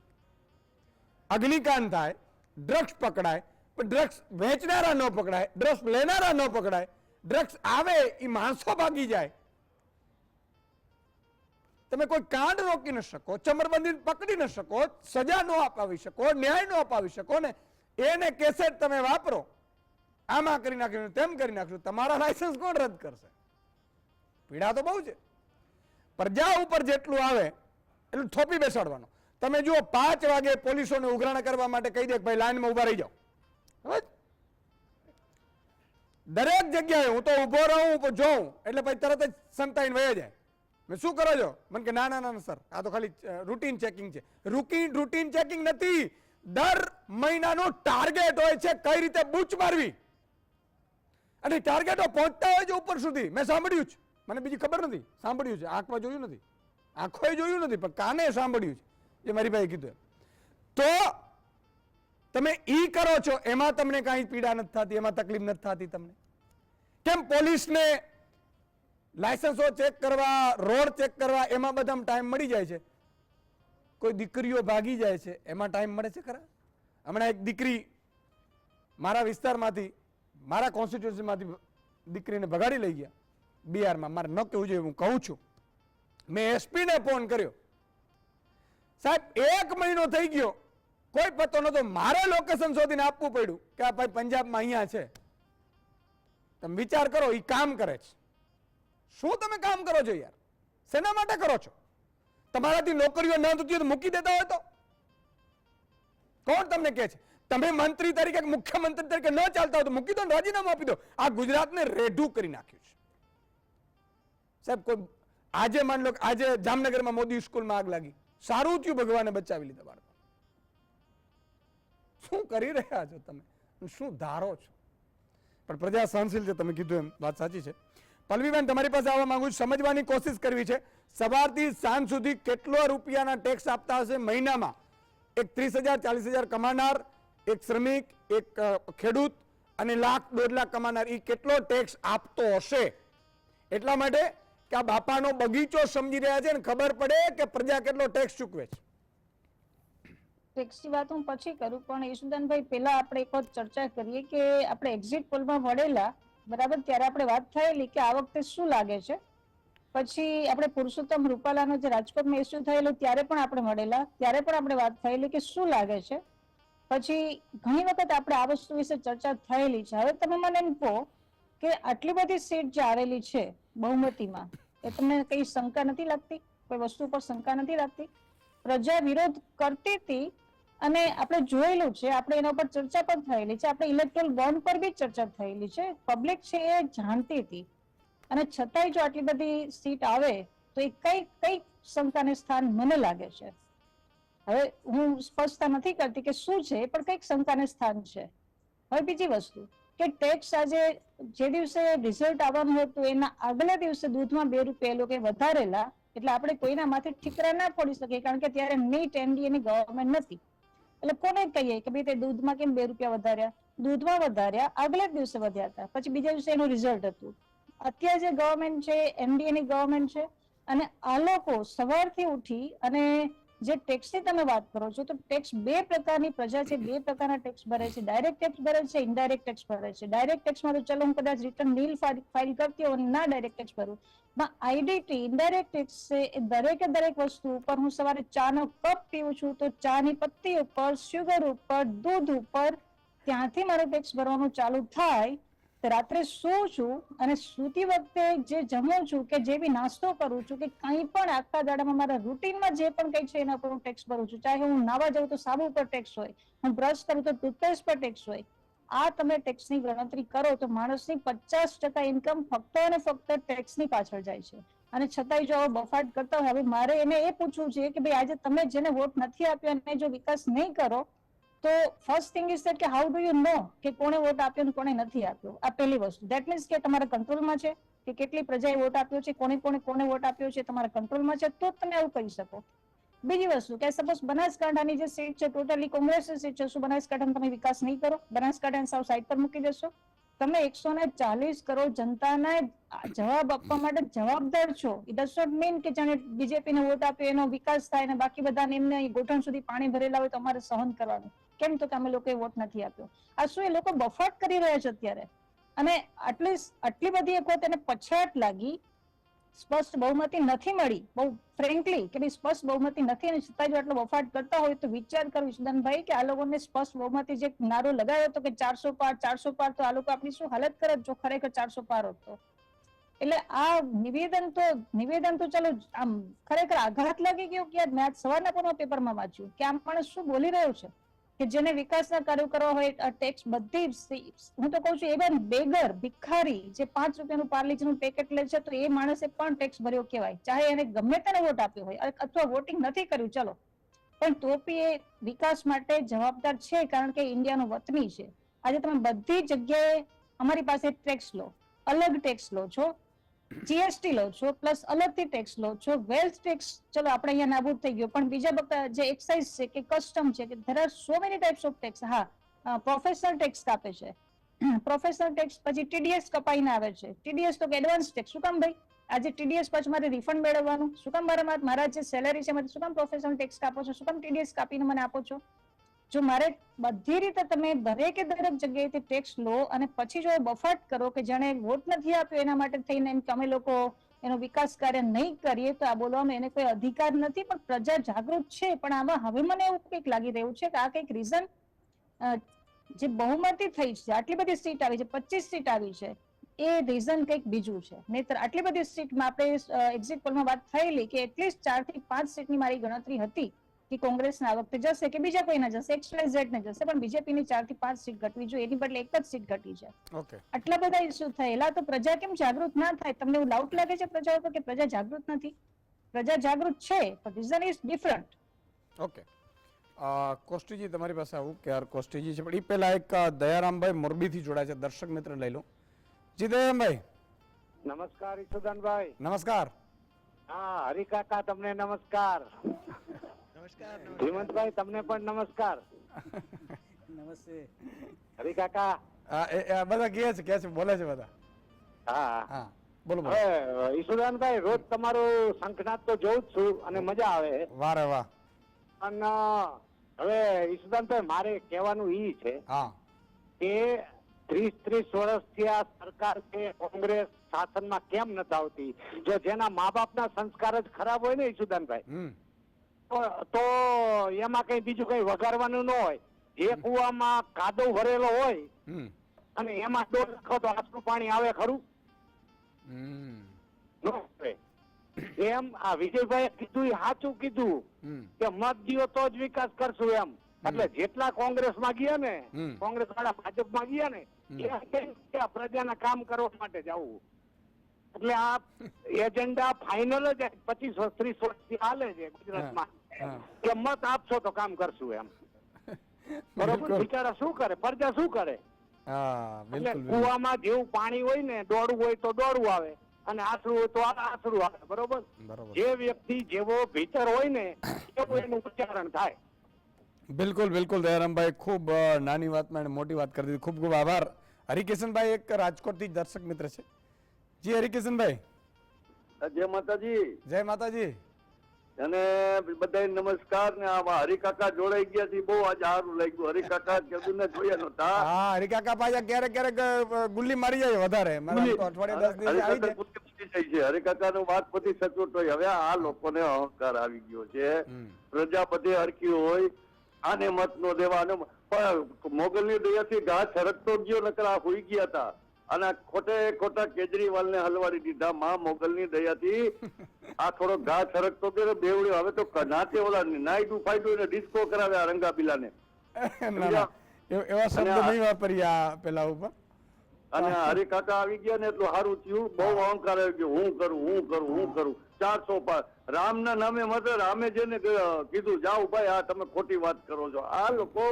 અગ્નિકાંડ થાય, ડ્રગ્સ પકડાય, પણ ડ્રગ્સ વેચનારા ન પકડાય, ડ્રગ્સ લેનારા ન પકડાય, ડ્રગ્સ આવે એ માણસો ભાગી જાય. તમે કોઈ કાંડ રોકી ન શકો, ચમરબંધી પકડી ન શકો, સજા ન અપાવી શકો, ન્યાય ન અપાવી શકો ને એને કેસેટ તમે વાપરો, આમાં કરી નાખ્યું, તેમ કરી નાખ્યું, તમારા લાયસન્સ કોણ રદ કરશે? પીડા તો બહુ છે. પ્રજા ઉપર જેટલું આવે એટલું થોપી બેસાડવાનો. તમે જુઓ 5 વાગે પોલીસોને ઉઘરાણા કરવા માટે કહી દે કે ભાઈ લાઈનમાં ઉભા રહી જાઓ, દરેક જગ્યાએ હું તો ઉભો રહું જોઉં એટલે પછી તરત જ સંતાઈને વહી જાય. મેં શું કરો છો? મને કે ના ના ના સર, આ તો ખાલી રૂટીન ચેકિંગ છે. રૂટીન ચેકિંગ નથી, દર મહિનાનું ટાર્ગેટ હોય છે કઈ રીતે બૂચ મારવી. અને ટાર્ગેટો પહોંચતા હોય છે ઉપર સુધી. મેં સાંભળ્યું છે, મને બીજી ખબર નથી, સાંભળ્યું છે, આંખમાં જોયું નથી, આંખોએ જોયું નથી, પણ કાને સાંભળ્યું છે, જે મારી ભાઈ કીધું. તો તમે ઈ કરો છો એમાં તમને કાંઈ પીડા નથી થતી, એમાં તકલીફ નથી થતી તમને? કેમ પોલીસને લાયસન્સો ચેક કરવા, રોડ ચેક કરવા, એમાં બધામાં ટાઈમ મળી જાય છે? કોઈ દીકરીઓ ભાગી જાય છે એમાં ટાઈમ મળે છે ખરા? હમણાં એક દીકરી મારા વિસ્તારમાંથી, મારા કોન્સ્ટિટ્યુન્સીમાંથી દીકરીને ભગાડી લઈ ગયા બિહારમાં. મારે ન કહેવું જોઈએ, હું કહું છું. મેં એસપીને ફોન કર્યો, સાહેબ 1 મહિનો થઈ ગયો, કોઈ પતો નતો. મારે લોકેશન શોધીને આપવું પડ્યું કે આ ભાઈ પંજાબમાં અહીંયા છે. તમે વિચાર કરો, એ કામ કરે છે. શું તમે કામ કરો છો યાર? શેના માટે કરો છો? તમારાથી નોકરીઓ ન થતી હોય તો મૂકી દેતા હોય તો કોણ તમને કહે છે? તમે મંત્રી તરીકે, મુખ્યમંત્રી તરીકે ન ચાલતા હોય તો મૂકી દો, રાજીનામું આપી દો. આ ગુજરાતને રેઢું કરી નાખ્યું છે સાહેબ. કોઈ આજે માન લો, આજે જામનગરમાં મોદી સ્કૂલમાં આગ લાગી, સારું થયું ભગવાને બચાવી લીધા બાળકો. શું કરી રહ્યા છો તમે? શું ધારો છો? પણ પ્રજા સહનશીલ છે, તમે કીધું એમ વાત સાચી છે. પલ્લવીબેન, તમારી પાસે આવવા માંગુ છું, સમજવાની કોશિશ કરવી છે. સવારથી સાંજ સુધી કેટલો રૂપિયાના ટેક્સ આપતા હશે મહિનામાં? એક 30,000 40,000 કમાનાર, એક શ્રમિક, એક ખેડૂત અને 1,00,000 1.5 લાખ કમાનાર, એ કેટલો ટેક્સ આપતો હશે? એટલા માટે કે આ બાપાનો બગીચો સમજી રહ્યા છે ને ખબર પડે કે પ્રજા કેટલો ટેક્સ ચૂકવે છે.
ટેક્સની વાત હું પછી કરું, પણ યશુદાનભાઈ પહેલા આપણે એક વખત ચર્ચા કરીએ કે આપણે એક્ઝિટ પોલમાં મળેલા, બરાબર? ત્યારે આપણે વાત થયેલી કે આ વખતે શું લાગે છે. પછી આપણે પુરુષોત્તમ રૂપાલાનો જે રાજકોટમાં ઇસ્યુ થયેલો ત્યારે પણ આપણે મળેલા, ત્યારે પણ આપણે વાત થયેલી કે શું લાગે છે. પછી ઘણી વખત આપણે આ વસ્તુ વિશે ચર્ચા થયેલી છે. હવે તમે મને એમ કહો કે આટલી બધી સીટ જે આવેલી છે બહુમતીમાં, એ તમને કઈ શંકા નથી લાગતી? કોઈ વસ્તુ પર શંકા નથી લાગતી? પ્રજા વિરોધ કરતી હતી અને આપણે જોયેલું છે, આપણે એના પર ચર્ચા પણ થયેલી છે, આપણે ઇલેક્ટોરલ બોન્ડ પર બી ચર્ચા થયેલી છે. પબ્લિક છે એ જાણતી હતી, અને છતાંય જો આટલી બધી સીટ આવે તો એ કઈ શંકાને સ્થાન મને લાગે છે. હવે હું સ્પષ્ટતા નથી કરતી કે શું છે, પણ કઈક શંકાને સ્થાન છે. હવે બીજી વસ્તુ કે ટેક્સ આજે જે દિવસે રિઝલ્ટ આવવાનું હતું એના આગલા દિવસે દૂધમાં 2 રૂપિયા એ લોકો વધારેલા, એટલે આપણે કોઈના માથે ઠીકરા ના પડી શકીએ, કારણ કે ત્યારે નીટ એનડીએની ગવર્મેન્ટ નથી. એટલે કોને કહીએ કે ભાઈ તે દૂધમાં કેમ 2 રૂપિયા વધાર્યા? દૂધમાં વધાર્યા, આગલા દિવસે વધ્યા હતા, પછી બીજા દિવસે એનું રિઝલ્ટ હતું. અત્યારે જે ગવર્મેન્ટ છે એનડીએની ગવર્મેન્ટ છે, અને આ લોકો સવારથી ઉઠી અને જે ટેક્સની તમે વાત કરો છો, તો ટેક્સ 2 પ્રકારની પ્રજા છે, 2 પ્રકારના ટેક્સ ભરે છે. ડાયરેક્ટ ટેક્સ ભરે છે, ઇનડાયરેક્ટ ટેક્સ ભરે છે. ડાયરેક્ટ ટેક્સમાં તો ચલો હું કદાચ રિટર્ન નીલ ફાઇલ કરતી હોઉં, ના ડાયરેક્ટ ટેક્સ ભરું. આઈડીટી ઇનડાયરેક્ટ ટેક્સ છે, એ દરેકે દરેક વસ્તુ ઉપર, હું સવારે ચાનો કપ પીવું છું તો ચાની પત્તી ઉપર, શુગર ઉપર, દૂધ ઉપર, ત્યાંથી મારો ટેક્સ ભરવાનું ચાલુ થાય. રાત્રે સૂવું છું અને સૂતી વખતે જે જમું છું કે જે બી નાસ્તો કરું છું કે કંઈ પણ આખા દાડામાં મારા રૂટીનમાં જે પણ કંઈ છે એના પર હું ટેક્સ ભરું છું. ચાહે હું નાવા જાઉં તો સાબુ પર ટેક્સ હોય, હું બ્રશ કરું તો ટૂથપેસ્ટ પર ટેક્સ હોય. આ તમે ટેક્સની ગણતરી કરો તો માણસની 50% ઇન્કમ ફક્ત અને ફક્ત ટેક્સની પાછળ જાય છે. અને છતાંય જો બફાટ કરતા હોય, હવે મારે એને એ પૂછવું છે કે ભાઈ આજે તમે જેને વોટ નથી આપ્યો અને જો વિકાસ નહીં કરો તો ફર્સ્ટ થિંગ ઇઝ કે હાઉ ડુ યુ નો કે કોને વોટ આપ્યો અને કોને નથી આપ્યો? આ પહેલી વસ્તુ. ધેટ મીન્સ કે તમારા કંટ્રોલમાં છે કે કેટલી પ્રજાએ વોટ આપ્યો છે, કોને વોટ આપ્યો છે, તમારા કંટ્રોલમાં છે, તો તમે આવું કહી શકો. બીજી વસ્તુ કે સપોઝ બનાસકાંઠાની જે સીટ છે ટોટલી કોંગ્રેસની સીટ છે, શું બનાસકાંઠામાં તમે વિકાસ નહીં કરો? બનાસકાંઠાને સાવ સાઈડ પર મૂકી દેશો? તમે 140 કરોડ જનતાને જવાબ આપવા માટે જવાબદાર છો. ઇટ ડઝ નોટ મીન કે જાણે બીજેપીને વોટ આપ્યો એનો વિકાસ થાય અને બાકી બધાને એમને ગોઠણ સુધી પાણી ભરેલા હોય તો અમારે સહન કરવાનું. કેમ? તો કે અમે લોકોએ વોટ નથી આપ્યો. આ શું એ લોકો બફાટ કરી રહ્યા છે અત્યારે? અને આટલી બધી એક વખત એને પછાટ લાગી, સ્પષ્ટ બહુમતી નથી મળી, બહુ ફ્રેન્કલી કે ભાઈ સ્પષ્ટ બહુમતી નથી, અને છતાં જો આટલો બફાટ કરતા હોય તો વિચાર કરો સુદાનભાઈ કે આ લોકોને સ્પષ્ટ બહુમતી જે નારો લગાવ્યો હતો કે 400 પાર 400 પાર, તો આ લોકો આપણી શું હાલત કરે જો ખરેખર 400 પાર હોત તો. એટલે આ નિવેદન તો ચાલો આમ ખરેખર આઘાત લાગી ગયો કે મેં આજ સવારના પણ પેપરમાં વાંચ્યું કે આમ માણસ શું બોલી રહ્યો છે કે જેને વિકાસના કાર્યો કરવા હોય ટેક્સ બધી, હું તો કઉ છું even બેગર ભિખારી જે 5 રૂપિયાનું પાર્લીજીનું પેકેટ લે છે તો એ માણસે પણ ટેક્સ ભર્યો કહેવાય, ચાહે એને ગમે તેને વોટ આપ્યો હોય અથવા વોટિંગ નથી કર્યું ચલો, પણ તો બી એ વિકાસ માટે જવાબદાર છે કારણ કે ઇન્ડિયાનો વતની છે. આજે તમે બધી જગ્યાએ અમારી પાસે ટેક્સ લો, અલગ ટેક્સ લો છો, જીએસટી લો છો, પ્લસ અલગથી ટેક્સ લો છો, વેલ્થ ટેક્સ ચલો આપણે અહીંયા નાબૂદ થઈ ગયો, પણ બીજા બધા જે એક્સાઇઝ છે કે કસ્ટમ છે કે there are so many types of tax. હા, પ્રોફેશનલ ટેક્સ કાપે છે, પ્રોફેશનલ ટેક્સ, પછી ટીડીએસ કપાઈને આવે છે. ટીડીએસ તો કે એડવાન્સ ટેક્સ. શું કામ ભાઈ? આજે ટીડીએસ પછી મારે રિફંડ મેળવવાનું, શું કામ મારા જે સેલેરી છે મારે શું કામ પ્રોફેશનલ ટેક્સ કાપો છો? શું કામ ટીડીએસ કાપીને મને આપો છો? જો મારે બધી રીતે તમે દરેકે દરેક જગ્યાએથી ટેક્સ લો અને પછી જો એ બફાટ કરો કે જેણે વોટ નથી આપ્યો એના માટે થઈને એમ કે અમે લોકો એનો વિકાસ કાર્ય નહીં કરીએ, તો આ બોલવામાં એને કોઈ અધિકાર નથી. પણ પ્રજા જાગૃત છે, પણ આમાં હવે મને એવું કંઈક લાગી રહ્યું છે કે આ કંઈક રીઝન, જે બહુમતી થઈ છે, આટલી બધી સીટ આવી છે, 25 સીટ આવી છે, એ રીઝન કંઈક બીજું છે. નહીતર આટલી બધી સીટમાં આપણે એક્ઝિટ પોલમાં વાત થયેલી કે એટલીસ્ટ 4 થી 5 સીટની મારી ગણતરી હતી કે કોંગ્રેસના આ વખતે જશે કે બીજા કોઈને જશે, XYZ ને જશે, પણ બીજેપીની 4 થી 5 સીટ ઘટવી જોઈએ, એની બદલે એક જ સીટ ઘટી છે.
ઓકે,
આટલા બધા ઇસ્યુ થયેલા તો પ્રજા કેમ જાગૃત ના થાય? તમને એવું ડાઉટ લાગે છે પ્રજા ઉપર કે પ્રજા જાગૃત નથી? પ્રજા જાગૃત છે, પણ રીઝન ઇઝ ડિફરન્ટ.
ઓકે. કોષ્ટીજી તમારી પાસે આવું કે યાર કોષ્ટીજી છે, પણ એ પહેલા એક દયારામભાઈ મોરબીથી જોડાય છે, દર્શક મિત્ર લઈ લો. જી દયારામભાઈ.
નમસ્કાર ઈશુદાનભાઈ.
નમસ્કાર.
હા, હરિકાકા તમને નમસ્કાર.
નમસ્કાર.
ધીમંતભાઈ તમને પણ નમસ્કાર.
નમસ્તે.
હરિકાકા.
બધા કે છે બોલે છે બધા.
હા
હા, બોલો બોલો.
હવે ઈશુદાનભાઈ રોજ તમારું શંખનાદ તો જોઉં જ છું અને મજા આવે.
વાહ રે વાહ.
અને હવે ઈશુદાનભાઈ મારે કહેવાનું ઈ છે
હા,
કે 30 વર્ષથી આ સરકાર છે કોંગ્રેસ શાસનમાં કેમ નથી આવતી? જો જેના મા બાપના સંસ્કાર જ ખરાબ હોય ને ઈશુદાનભાઈ, તો એમાં કઈ બીજું કઈ વઘારવાનું ન હોય. જે કુવામાં કાદવ ભરેલો હોય અને એમાં ડોલ નાખો તો આસનું પાણી આવે ખરું? ન આવે. એમ આ વિજયભાઈ કીધું એ સાચું કીધું કે મત દિયો તો જ વિકાસ કરશું એમ. એટલે જેટલા કોંગ્રેસમાં ગયા ને, કોંગ્રેસ વાળા ભાજપમાં ગયા ને, એ પ્રજાના કામ કરવા માટે જવું. એટલે આ એજન્ડા ફાઇનલ જ 25-30 વર્ષથી હાલે છે ગુજરાતમાં કે મત આપશો તો કામ કરશું એમ. બરોબર? બિચારા શું કરે, પ્રજા શું કરે? એટલે કુવામાં જેવું પાણી હોય ને, દોડવું હોય તો દોડવું આવે અને આસરું હોય તો આસરું આવે. બરોબર? જે વ્યક્તિ જેવો ભીતર હોય ને એવું એનું ઉચ્ચારણ થાય.
બિલકુલ બિલકુલ દયારામભાઈ, ખૂબ નાની વાતમાં એને મોટી વાત કરી દીધી. ખૂબ ખૂબ આભાર. હરિકિશનભાઈ એક રાજકોટથી દર્શક મિત્ર છે. જી હરિકિશનભાઈ.
જય માતાજી.
જય માતાજી.
અને બધા નમસ્કાર. ને આમાં હરિકાકા જોડાઈ ગયા થી બહુ આજે સારું લાગ્યું. હરિકાકા કીધું ને જોયા નતા.
હા, હરિકાકા પાછા ક્યારેક ક્યારેક ગુલ્લી મારી જાય વધારે. અઠવાડિયે 10 દિવસ આવી જાય.
છે હરિકાકા નું વાત બધી સચોટ હોય. હવે આ લોકોને અહંકાર આવી ગયો છે. પ્રજા બધે હરકી હોય, આને મત નો દેવા. મોગલ ની દયાથી ઘા છરકતો ગયો, નકર આ હોઈ ગયા હતા. અને ખોટે ખોટા કેજરીવાલ ને હલવાડી દીધા. માં મોગલ ની દયાથી આ થોડો ઘા છરકતો ગયો બેવડ્યો. હવે તો નાતે ઓલા નાઈડુ ફાઈડુ ને ડિસ્કો કરાવ્યા રંગાબીલા ને.
એવા શબ્દ નહીં વાપર્યા પેલા ઉપર.
અને હરિકાકા આવી ગયા ને એટલું સારું થયું. બહુ અહંકાર આવી ગયો. હું કરું 400 પાર રામ ના નામે મત. રામે જેને કીધું જાઓ ભાઈ, આ તમે ખોટી વાત કરો છો. આ લોકો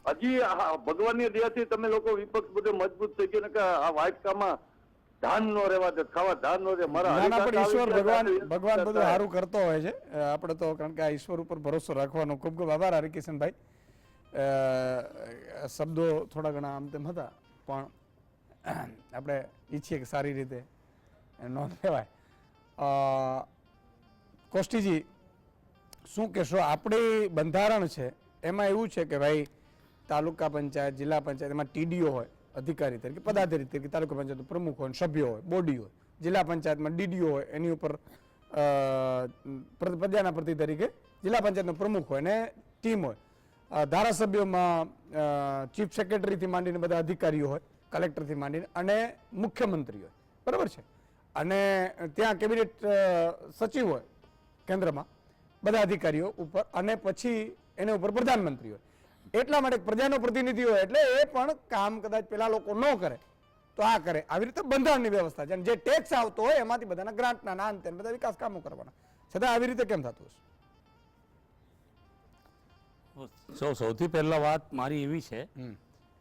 હજી ભગવાનની દયાથી તમે લોકો વિપક્ષ બધે મજબૂત થઈ ગયો ને કે આ વાટકામાં ધાન નો રહેવા દે, ખાવા ધાન નો રહે.
ઈશ્વર ભગવાન બધું સારું કરતો હોય છે. આપણે તો કારણ કે આ ઈશ્વર ઉપર ભરોસો રાખવાનો. ખૂબ ખૂબ આભાર હરિકિશનભાઈ. શબ્દો થોડા ઘણા આમ તેમ હતા, પણ આપણે ઈચ્છીએ કે સારી રીતે નોંધ લેવાય. કોષ્ટીજી, શું કહેશો? આપણી બંધારણ છે એમાં એવું છે કે ભાઈ તાલુકા પંચાયત, જિલ્લા પંચાયત, એમાં ટીડીઓ હોય અધિકારી તરીકે, પદાધિકારી તરીકે, તાલુકા પંચાયત પ્રમુખ હોય, સભ્યો હોય, બોડી હોય. જિલ્લા પંચાયતમાં ડીડીઓ હોય, એની ઉપર પ્રજાના પ્રતિ તરીકે જિલ્લા પંચાયતનો પ્રમુખ હોય અને ટીમ હોય. ધારાસભ્યોમાં ચીફ સેક્રેટરીથી માંડીને બધા અધિકારીઓ હોય, કલેક્ટરથી માંડીને, અને મુખ્યમંત્રી હોય. બરાબર છે? અને ત્યાં કેબિનેટ સચિવ હોય કેન્દ્રમાં, બધા અધિકારીઓ ઉપર, અને પછી એના ઉપર પ્રધાનમંત્રી હોય. એટલા માટે પ્રજાનો પ્રતિનિધિ હોય એટલે એ પણ કામ કદાચ પેલા લોકો ન કરે તો આ કરે. આવી રીતે બંધારણની વ્યવસ્થા છે. જે ટેક્સ આવતો હોય એમાંથી બધાના ગ્રાન્ટના ના અંતે બધા વિકાસ કામો કરવાના. છતાં આવી રીતે કેમ થતું હશે?
સૌથી પહેલા વાત મારી એવી છે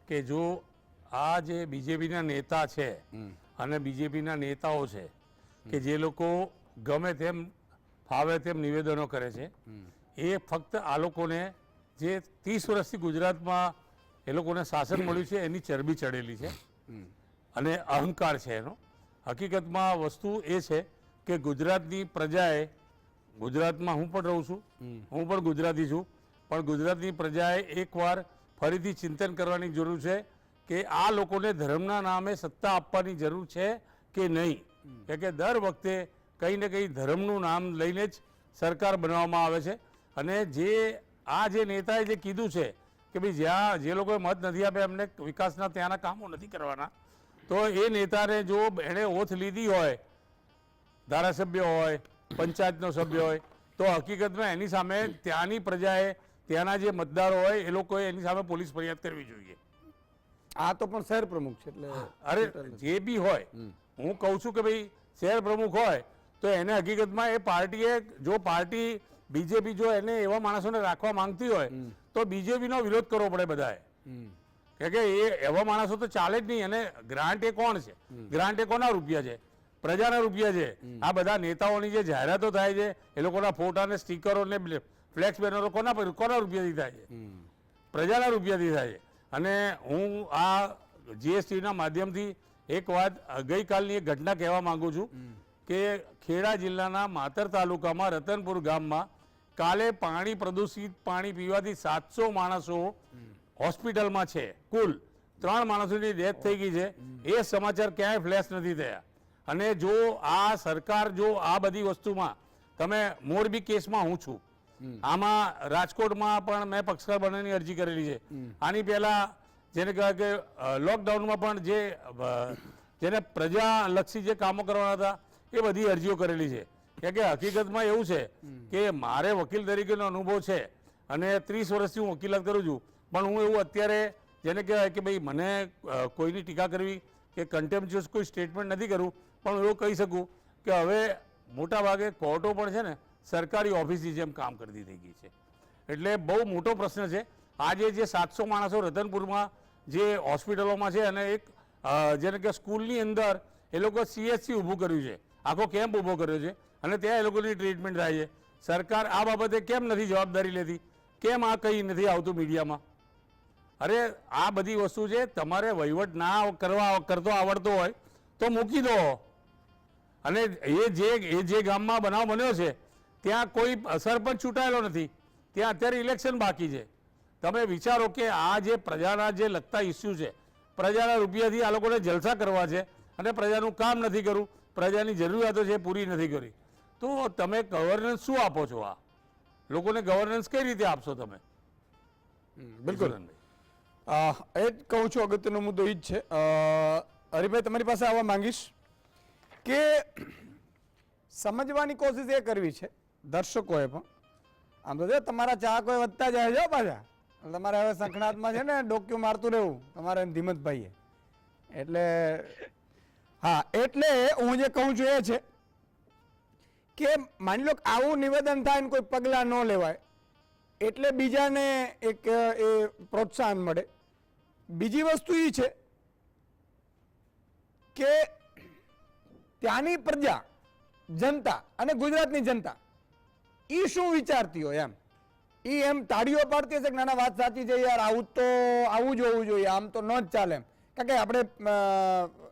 કે જો આ જે બીજેપીના નેતા છે અને બીજેપીના નેતાઓ છે કે જે લોકો ગમે તેમ ફાવે તેમ નિવેદનો કરે છે, એ ફક્ત આ લોકોને જે 30 વર્ષથી ગુજરાતમાં એ લોકોને શાસન મળ્યું છે એની ચરબી ચડેલી છે અને અહંકાર છે એનો. હકીકતમાં વસ્તુ એ છે કે ગુજરાતની પ્રજાએ, ગુજરાતમાં હું પણ રહું છું, હું પણ ગુજરાતી છું, પણ ગુજરાતની પ્રજાએ એકવાર ફરીથી ચિંતન કરવાની જરૂર છે કે આ લોકોને ધર્મના નામે સત્તા આપવાની જરૂર છે કે નહીં. કે દર વખતે કંઈ ને કંઈ ધર્મનું નામ લઈને જ સરકાર બનાવવામાં આવે છે. અને જે નેતાએ જે કીધું છે કે ભાઈ જ્યાં જે લોકોએ મત નથી આપ્યા એમને વિકાસના ત્યાંના કામો નથી કરવાના, તો એ નેતાને જો એણે ઓથ લીધી હોય, ધારાસભ્ય હોય, પંચાયતનો સભ્ય હોય, તો હકીકતમાં એની સામે ત્યાંની પ્રજાએ, ત્યાંના જે મતદારો હોય એ લોકોએ એની સામે પોલીસ ફરિયાદ કરવી જોઈએ.
આ તો પણ શહેર પ્રમુખ છે એટલે
અરે જે બી હોય, હું કહું છું કે ભાઈ શહેર પ્રમુખ હોય તો એને હકીકતમાં એ પાર્ટીએ, જો પાર્ટી બીજેપી જો એને એવા માણસોને રાખવા માંગતી હોય તો બીજેપીનો વિરોધ કરવો પડે બધાએ. કે એ એવા માણસો તો ચાલે જ નહીં. અને ગ્રાન્ટ એ કોણ છે? ગ્રાન્ટ એ કોના રૂપિયા છે? પ્રજાના રૂપિયા છે. આ બધા નેતાઓની જે જાહેરાતો થાય છે, એ લોકોના ફોટા ને સ્ટીકરો ને ફ્લેક્સ બેનરો કોના રૂપિયાથી થાય છે? પ્રજાના રૂપિયાથી થાય છે. અને હું આ જીએસટીના માધ્યમથી એક વાત, ગઈકાલની એક ઘટના કહેવા માંગુ છું કે ખેડા જિલ્લાના માતર તાલુકામાં રતનપુર ગામમાં કાલે પાણી, પ્રદૂષિત પાણી પીવાથી 700 માણસો હોસ્પિટલમાં છે. કુલ 3 માણસોની ડેથ થઈ ગઈ છે. એ સમાચાર ક્યાંય ફ્લેશ નથી થયા. અને જો આ સરકાર, જો આ બધી વસ્તુમાં, તમે મોરબી કેસમાં હું છું, આમાં રાજકોટમાં પણ મેં પક્ષકાર બનવાની અરજી કરેલી છે. આની પહેલા જેને કહેવાય કે લોકડાઉનમાં પણ જેને પ્રજાલક્ષી જે કામો કરવાના હતા એ બધી અરજીઓ કરેલી છે. કે હકીકતમાં એવું છે કે મારે વકીલ તરીકેનો અનુભવ છે અને 30 વર્ષથી હું વકીલાત કરું છું, પણ હું એવું અત્યારે જેને કહેવાય કે ભાઈ મને કોઈની ટીકા કરવી કે કન્ટેમ્પ્ચ્યુઅસ કોઈ સ્ટેટમેન્ટ નથી કરવું, પણ હું એવું કહી શકું કે હવે મોટાભાગે કોર્ટો પણ છે ને સરકારી ઓફિસની જેમ કામ કરતી થઈ ગઈ છે. એટલે બહુ મોટો પ્રશ્ન છે. આજે જે 700 માણસો રતનપુરમાં જે હોસ્પિટલોમાં છે, અને એક જેને કે સ્કૂલની અંદર એ લોકો CHC ઊભું કર્યું છે, આખો કેમ્પ ઊભો કર્યો છે, અને ત્યાં એ લોકોની ટ્રીટમેન્ટ થાય છે. સરકાર આ બાબતે કેમ નથી જવાબદારી લેતી? કેમ આ કંઈ નથી આવતું મીડિયામાં? અરે આ બધી વસ્તુ છે, તમારે વહીવટ ના કરતો આવડતો હોય તો મૂકી દો. અને એ જે ગામમાં બનાવ બન્યો છે ત્યાં કોઈ સરપંચ ચૂંટાયેલો નથી, ત્યાં અત્યારે ઇલેક્શન બાકી છે. તમે વિચારો કે આ જે પ્રજાના જે લગતા ઇસ્યુ છે, પ્રજાના રૂપિયાથી આ લોકોને જલસા કરવા છે અને પ્રજાનું કામ નથી કરવું, પ્રજાની જરૂરિયાતો છે પૂરી નથી કરી, તો તમે ગવર્નન્સ શું આપો છો? આ લોકોને ગવર્નન્સ કઈ રીતે આપશો તમે?
બિલકુલ એ જ કહું છું, અગત્યનો મુદ્દો એ જ છે. હરિભાઈ, તમારી પાસે આવવા માંગીશ કે સમજવાની કોશિશ એ કરવી છે દર્શકોએ પણ. આમ તો તમારા ચાહકોએ વધતા જાય છે પાછા, તમારે હવે સંખણાતમાં છે ને ડોક્યુ મારતું રહેવું તમારે ધીમતભાઈએ. એટલે હા, એટલે હું જે કહું છું એ છે કે માની લો આવું નિવેદન થાય ને કોઈ પગલાં ન લેવાય એટલે બીજાને એક એ પ્રોત્સાહન મળે. બીજી વસ્તુ એ છે કે ત્યાંની પ્રજા, જનતા અને ગુજરાતની જનતા એ શું વિચારતી હોય એમ તાળીઓ પાડતી હશે કે નાના વાત સાચી છે યાર, આવું જ હોવું જોઈએ, આમ તો ન જ ચાલે એમ. કારણ કે આપણે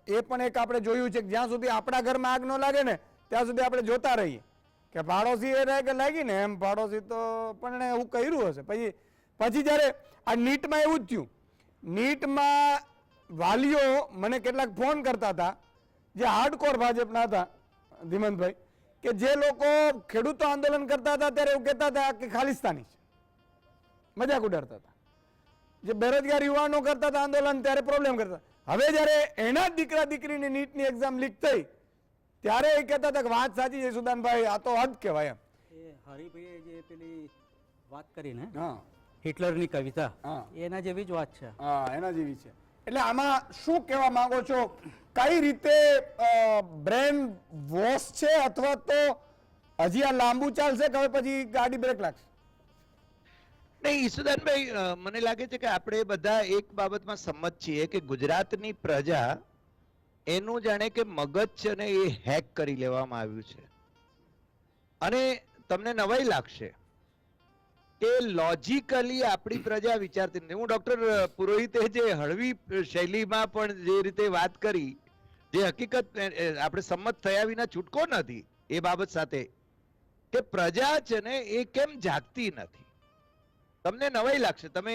એ પણ એક આપણે જોયું છે કે જ્યાં સુધી આપણા ઘરમાં આગ ન લાગે ને ત્યાં સુધી આપણે જોતા રહીએ કે પાડોશી એ રહે કે લાગી ને એમ, પાડોશી તો પણ એવું કર્યું હશે. પછી જ્યારે આ નીટમાં એવું જ થયું. નીટમાં વાલીઓ મને કેટલાક ફોન કરતા હતા જે હાર્ડકોર ભાજપના હતા, ધીમંતભાઈ, કે જે લોકો ખેડૂતો આંદોલન કરતા હતા ત્યારે એવું કહેતા હતા કે ખાલિસ્તાની છે, મજાક ઉડાડતા હતા. જે બેરોજગાર યુવાનો કરતા હતા આંદોલન ત્યારે પ્રોબ્લેમ કરતા. હવે જ્યારે એના જ દીકરા દીકરીની નીટની એક્ઝામ લીક થઈ ત્યારે એ કહેતા હતા કે વાત સાચી છે સુદાનભાઈ, આ તો હદ કહેવાય એમ.
એ હરિભાઈએ જે પેલી વાત કરી ને
હા,
હિટલરની કવિતા,
હા,
એના જેવી જ વાત છે.
હા, એના જેવી છે. એટલે આમાં શું કહેવા માંગો છો? કઈ રીતે બ્રેન વોશ છે, અથવા તો હજી આ લાંબુ ચાલશે કે હવે પછી ગાડી બ્રેક લાગશે?
નહીં ઈસુદાનભાઈ, મને લાગે છે કે આપણે બધા એક બાબતમાં સંમત છીએ કે ગુજરાતની પ્રજા એનું જાણે કે મગજ છે ને એ હેક કરી લેવામાં આવ્યું છે. અને તમને નવાઈ લાગશે કે લોજિકલી આપણી પ્રજા વિચારતી નથી. હું ડોક્ટર પુરોહિતે જે હળવી શૈલીમાં પણ જે રીતે વાત કરી, જે હકીકત આપણે સંમત થયા વિના છૂટકો નથી એ બાબત સાથે, કે પ્રજા છે ને એ કેમ જાગતી નથી. તમને નવાઈ લાગશે. તમે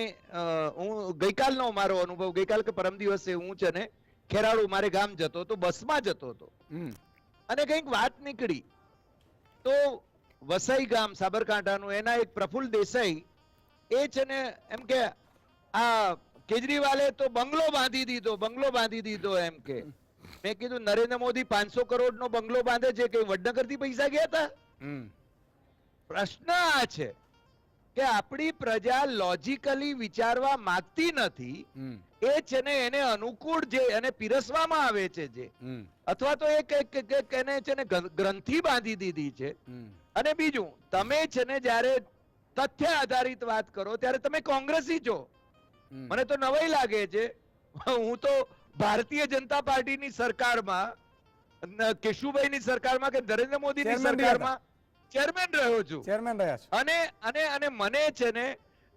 હું ગઈકાલનો મારો અનુભવ, ગઈકાલ કે પરમ દિવસે હું છે ને ખેરાળુ મારે ગામ જતો હતો, બસમાં જતો હતો અને કંઈક વાત નીકળી તો વસઈ ગામ સાબરકાંઠાનું, એના એક પ્રફુલ્લ દેસાઈ એ છે ને એમ કે આ કેજરીવાલે તો બંગલો બાંધી દીધો એમ કે. મેં કીધું નરેન્દ્ર મોદી 500 કરોડનો બંગલો બાંધે છે કે વડનગરથી પૈસા ગયા હતા? પ્રશ્ન આ છે કે આપણી પ્રજા લોજિકલી વિચારવા માંગતી નથી. એ છે ને એને અનુકૂળ જે એને પીરસવામાં આવે છે જે, અથવા તો એને છે ને ગ્રંથિ બાંધી દીધી છે. અને બીજું, તમે છે ને જ્યારે તથ્ય આધારિત વાત કરો ત્યારે તમે કોંગ્રેસી છો. મને તો નવાઈ લાગે છે. હું તો ભારતીય જનતા પાર્ટીની સરકારમાં, કેશુભાઈની સરકારમાં કે નરેન્દ્ર મોદીની સરકારમાં ચેરમેન રહ્યો છું.
ચેરમેન રહ્યા છે.
અને મને છે ને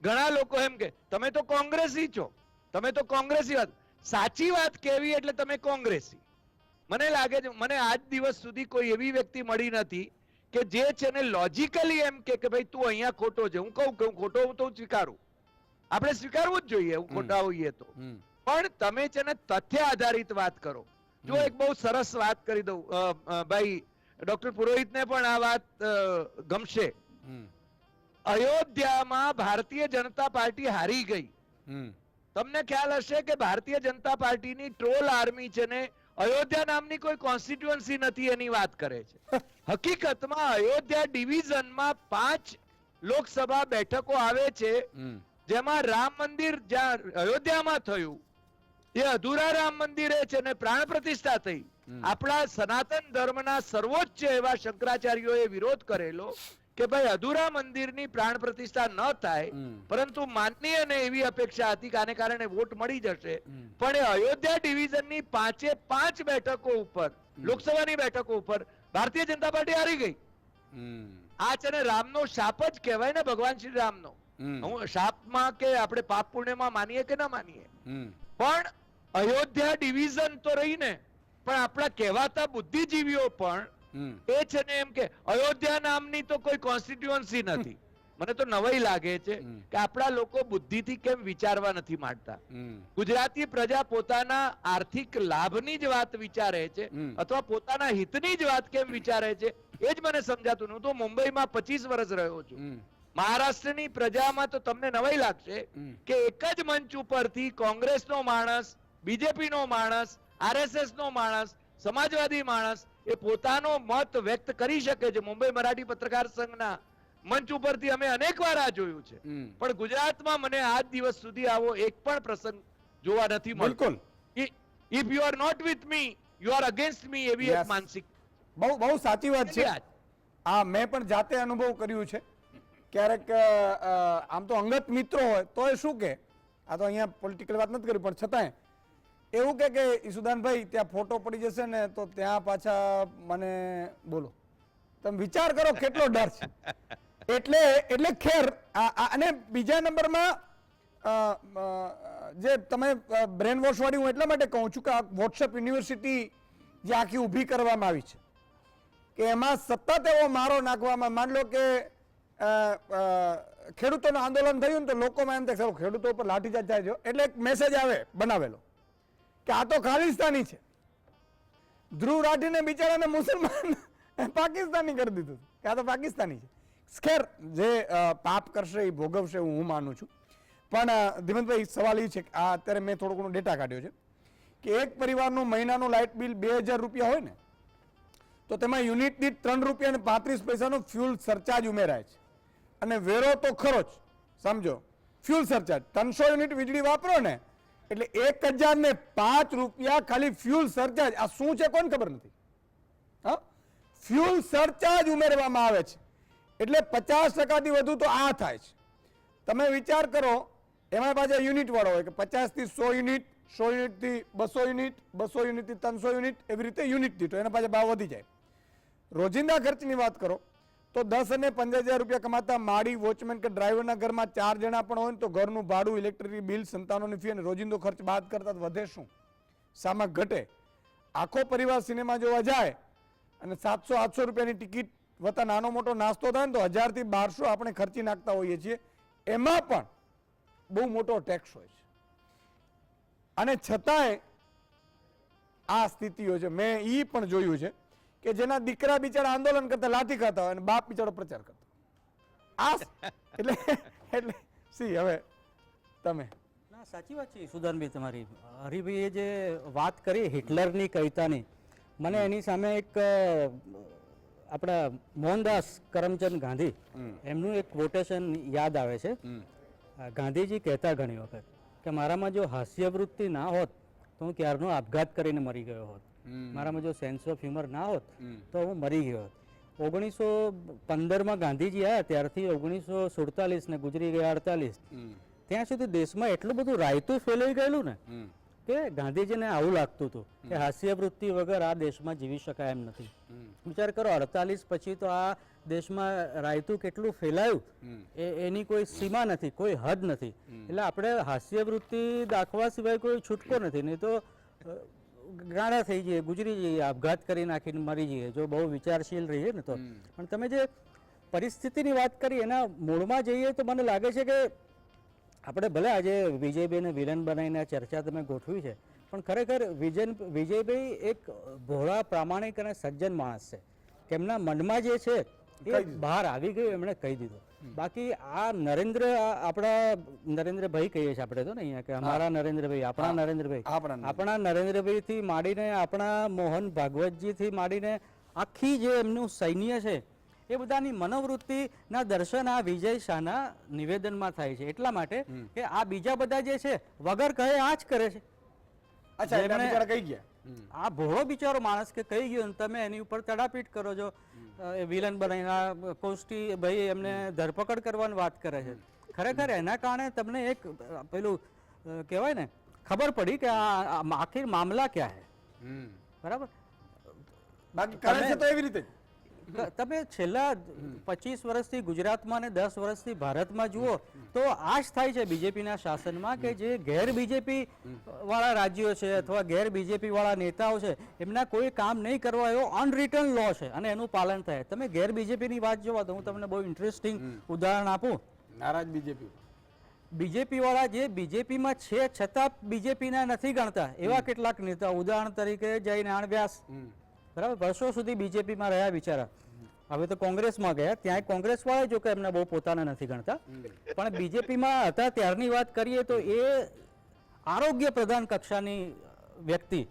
ઘણા લોકો એમ કે તમે તો કોંગ્રેસી છો, તમે તો કોંગ્રેસી. વાત સાચી વાત કેવી એટલે તમે કોંગ્રેસી. મને લાગે છે, મને આજ દિવસ સુધી કોઈ એવી વ્યક્તિ મળી નથી કે જે છે ને લોજિકલી એમ કે ભાઈ તું અહીંયા ખોટો છે. હું કહું કે હું ખોટો હું તો સ્વીકારું, આપણે સ્વીકારવું જ જોઈએ હું ખોટા હોઈએ તો. પણ તમે છે ને તથ્ય આધારિત વાત કરો. જો એક બહુ સરસ વાત કરી દઉં ભાઈ, ડોક્ટર પુરોહિતને પણ આ વાત ગમશે. અયોધ્યામાં ભારતીય જનતા પાર્ટી હારી ગઈ. તમને ખ્યાલ હશે કે ભારતીય જનતા પાર્ટીની ટ્રોલ આર્મી છે ને અયોધ્યા નામની કોઈ કોન્સ્ટિટ્યુઅન્સી નથી એની વાત કરે છે. હકીકતમાં અયોધ્યા ડિવિઝનમાં 5 લોકસભા બેઠકો આવે છે, જેમાં રામ મંદિર જ્યાં અયોધ્યામાં થયું એ અધૂરા રામ મંદિરે છે ને પ્રાણ પ્રતિષ્ઠા થઈ. આપણા સનાતન ધર્મના સર્વોચ્ચ એવા શંકરાચાર્યોએ વિરોધ કરેલો કે ભાઈ અધૂરા મંદિરની પ્રાણ પ્રતિષ્ઠા ન થાય, પરંતુ માનનીય ને એવી અપેક્ષા હતી કે આને કારણે વોટ મળી જશે. પણ એ અયોધ્યા ડિવિઝનની 5 બેઠકો ઉપર, લોકસભાની બેઠકો ઉપર ભારતીય જનતા પાર્ટી હારી ગઈ. આ છે ને રામનો શાપ જ કહેવાય ને, ભગવાન શ્રી રામનો. હું શાપમાં કે આપણે પાપ પુણ્યમાં માનીએ કે ના માનીએ, પણ અયોધ્યા ડિવિઝન તો રહી ને, પણ આપણા કહેવાતા બુદ્ધિજીવીઓ પણ એ છે ને એમ કે અયોધ્યા નામની તો કોઈ કોન્સ્ટિટ્યુઅન્સી નથી. મને તો નવાઈ લાગે છે કે આપણા લોકો બુદ્ધિથી કેમ વિચારવા નથી માંગતા. ગુજરાતી પ્રજા પોતાના આર્થિક લાભની જ વાત વિચારે છે અથવા પોતાના હિતની જ વાત કેમ વિચારે છે એ જ મને સમજાતું. હું તો મુંબઈમાં 25 વર્ષ રહ્યો છું. મહારાષ્ટ્રની પ્રજામાં તો તમને નવાઈ લાગશે કે એક જ મંચ ઉપરથી કોંગ્રેસનો માણસ, બીજેપીનો માણસ, આરએસએસનો માણસ, સમાજવાદી માણસ એ પોતાનો મત વ્યક્ત કરી શકે છે. મુંબઈ મરાઠી પત્રકાર સંઘના મંચ ઉપરથી અમે અનેક વાર આ જોયું છે, પણ ગુજરાતમાં મને આજ દિવસ સુધી આવો એક પણ પ્રસંગ જોવા નથી મળતો. If you are not with me, you are against me, એવી એક માનસિક.
બહુ સાચી વાત છે. આ મેં પણ જાતે અનુભવ કર્યું છે. ક્યારેક આમ તો અંગત મિત્રો હોય તો એ શું કે, આ તો અહીંયા પોલિટિકલ વાત નથી કરી, પણ છતાંય એવું કે ઈસુદાનભાઈ ત્યાં ફોટો પડી જશે ને તો ત્યાં પાછા મને બોલો. તમે વિચાર કરો કેટલો ડર છે. એટલે ખેર, અને બીજા નંબરમાં જે તમે બ્રેન વોશ વાળી હું એટલા માટે કહું છું કે આ વોટ્સએપ યુનિવર્સિટી જે આખી ઊભી કરવામાં આવી છે કે એમાં સતત એવો મારો નાખવામાં, માન લો કે ખેડૂતોનું આંદોલન થયું ને તો લોકોમાં એમ થાય ખેડૂતો ઉપર લાઠીચાર્જ થાય છે, એટલે એક મેસેજ આવે બનાવેલો કે આ તો ખાલિસ્તાની છે. ધ્રુવ રાઠીને બિચારાને મુસલમાન પાકિસ્તાની કરી દીધું કે આ તો પાકિસ્તાની છે. ખેર, જે પાપ કરશે એ ભોગવશે હું માનું છું. પણ ધીમંતભાઈ સવાલ એ છે કે આ અત્યારે મેં થોડો ઘણો ડેટા કાઢ્યો છે કે એક પરિવારનું મહિનાનું લાઇટ બિલ 2000 રૂપિયા હોય ને તો તેમાં યુનિટ દીઠ 3 રૂપિયા અને 35 પૈસાનો ફ્યુલ સરચાર્જ ઉમેરાય છે. અને વેરો તો ખરો જ, સમજો ફ્યુલ સરચાર્જ 300 યુનિટ વીજળી વાપરો ને એટલે 1005 રૂપિયા ખાલી ફ્યુલ સરચાર્જ. આ શું છે કોને ખબર નથી. હા, ફ્યુલ સરચાર્જ ઉમેરવામાં આવે છે એટલે 50%થી વધુ તો આ થાય છે. તમે વિચાર કરો, એમાં પાછા યુનિટ વાળો હોય કે 50 થી 100 યુનિટ, 100 યુનિટ થી 200 યુનિટ, 200 યુનિટ થી 300 યુનિટ, એવી રીતે યુનિટ દીઠો એના પાછા ભાવ વધી જાય. રોજિંદા ખર્ચની વાત કરો તો 10 અને 15,000 રૂપિયા કમાતા માળી, વોચમેન કે ડ્રાઈવરના ઘરમાં 4 જણા પણ હોય ને તો ઘરનું ભાડું, ઇલેક્ટ્રિક બિલ, સંતાનોની ફી અને રોજિંદો ખર્ચ બાદ કરતા તો વધે શું? સામા ઘટે. આખો પરિવાર સિનેમા જોવા જાય અને 700-800 રૂપિયાની ટિકિટ વત્તા નાનો મોટો નાસ્તો થાય ને તો 1000 થી 1200 આપણે ખર્ચી નાખતા હોઈએ છીએ. એમાં પણ બહુ મોટો ટેક્સ હોય છે અને છતાંય આ સ્થિતિઓ છે. મેં એ પણ જોયું છે કે જેના દીકરા બિચારા આંદોલન કરતા લાઠી ખાતા હોય અને બાપ બિચારો પ્રચાર કરતો. આ એટલે સી હવે તમે
ના, સાચી વાત છે સુદાનભાઈ તમારી. હરિભાઈએ જે વાત કરી હિટલરની કવિતાની, મને એની સામે એક આપણા મોહનદાસ કરમચંદ ગાંધી એમનું એક કોટેશન યાદ આવે છે. ગાંધીજી કહેતા ઘણી વખત કે મારામાં જો હાસ્યવૃત્તિ ના હોત તો હું ક્યારનો આપઘાત કરીને મરી ગયો હોત. મારામાં જો સેન્સ ઓફ હ્યુમર ના હોત તો હું મરી ગયો હોત. 1915માં ગાંધીજી આવ્યા ત્યારથી 1947 ને ગુજરી ગયા 48, ત્યાં સુધી દેશમાં એટલું બધું રાયતું ફેલાઈ ગયેલું ને કે ગાંધીજીને આવું લાગતું હતું કે હાસ્યવૃત્તિ વગર આ દેશમાં જીવી શકાય એમ નથી. વિચાર કરો, 48 પછી તો આ દેશમાં રાયતું કેટલું ફેલાયું એની કોઈ સીમા નથી, કોઈ હદ નથી. એટલે આપણે હાસ્યવૃત્તિ દાખવા સિવાય કોઈ છૂટકો નથી, નહીં તો ગાળા થઈ જઈએ, ગુજરી જઈએ, આપઘાત કરી નાખીને મરી જઈએ જો બહુ વિચારશીલ રહીએ ને તો. પણ તમે જે પરિસ્થિતિની વાત કરી એના મૂળમાં જઈએ તો મને લાગે છે કે આપણે ભલે આજે વિજયભાઈને વિલન બનાવીને ચર્ચા તમે ગોઠવી છે, પણ ખરેખર વિજયભાઈ એક ભોળા, પ્રામાણિક અને સજ્જન માણસ છે. તેમના મનમાં જે છે એ બહાર આવી ગયું, એમણે કહી દીધું. બાકી આ નરેન્દ્ર, આપણા નરેન્દ્રભાઈ કહીએ છીએ આપણે તો ને અહીંયા કે અમારા નરેન્દ્રભાઈ, આપણા નરેન્દ્રભાઈ, આપણા નરેન્દ્રભાઈ થી માંડીને આપણા મોહન ભાગવતજી થી માંડીને આખી જે એમનું સૈન્ય છે એ બધાની મનોવૃત્તિના દર્શન આ વિજય શાહના નિવેદનમાં થાય છે. એટલા માટે કે આ બીજા બધા જે છે વગર કહે આ જ કરે છે.
અચ્છા, એટલે બિચારા કહી ગયા.
આ ભોળો બિચારો માણસ કે કહી ગયો તમે એની ઉપર તડાપીટ કરો છો, વિલન બનાવીને કોષ્ટી ભાઈ એમને ધરપકડ કરવાની વાત કરે છે. ખરેખર એના કારણે તમને એક પેલું કહેવાય ને ખબર પડી કે આ આખિર મામલા ક્યાં હે. બરાબર,
બાકી કરે છે તો એવી રીતે
તમે છેલ્લા 25 વર્ષથી ગુજરાતમાં ને 10 વર્ષથી ભારતમાં જુઓ તો આ જ થાય છે બીજેપીના શાસનમાં કે જે ગેર બીજેપી વાળા રાજ્યો છે અથવા ગેર બીજેપી વાળા નેતાઓ છે એમના કોઈ કામ નહીં કરવા એવો અનરિટન લો છે અને એનું પાલન થાય. તમે ગેર બીજેપીની વાત જોવા તો હું તમને બહુ ઇન્ટરેસ્ટિંગ ઉદાહરણ આપું.
નારાજ બીજેપી
વાળા જે બીજેપીમાં છે છતાં બીજેપીના નથી ગણતા એવા કેટલાક નેતા, ઉદાહરણ તરીકે જયનારાયણ વ્યાસ, બરાબર, વર્ષો સુધી બીજેપીમાં રહ્યા બિચારા, હવે તો કોંગ્રેસમાં ગયા. ત્યાં કોંગ્રેસ વાળા જો કે એમને બહુ પોતાના નથી ગણતા, પણ બીજેપીમાં હતા ત્યારની વાત કરીએ તો એ આરોગ્ય પ્રધાન કક્ષાની વ્યક્તિ.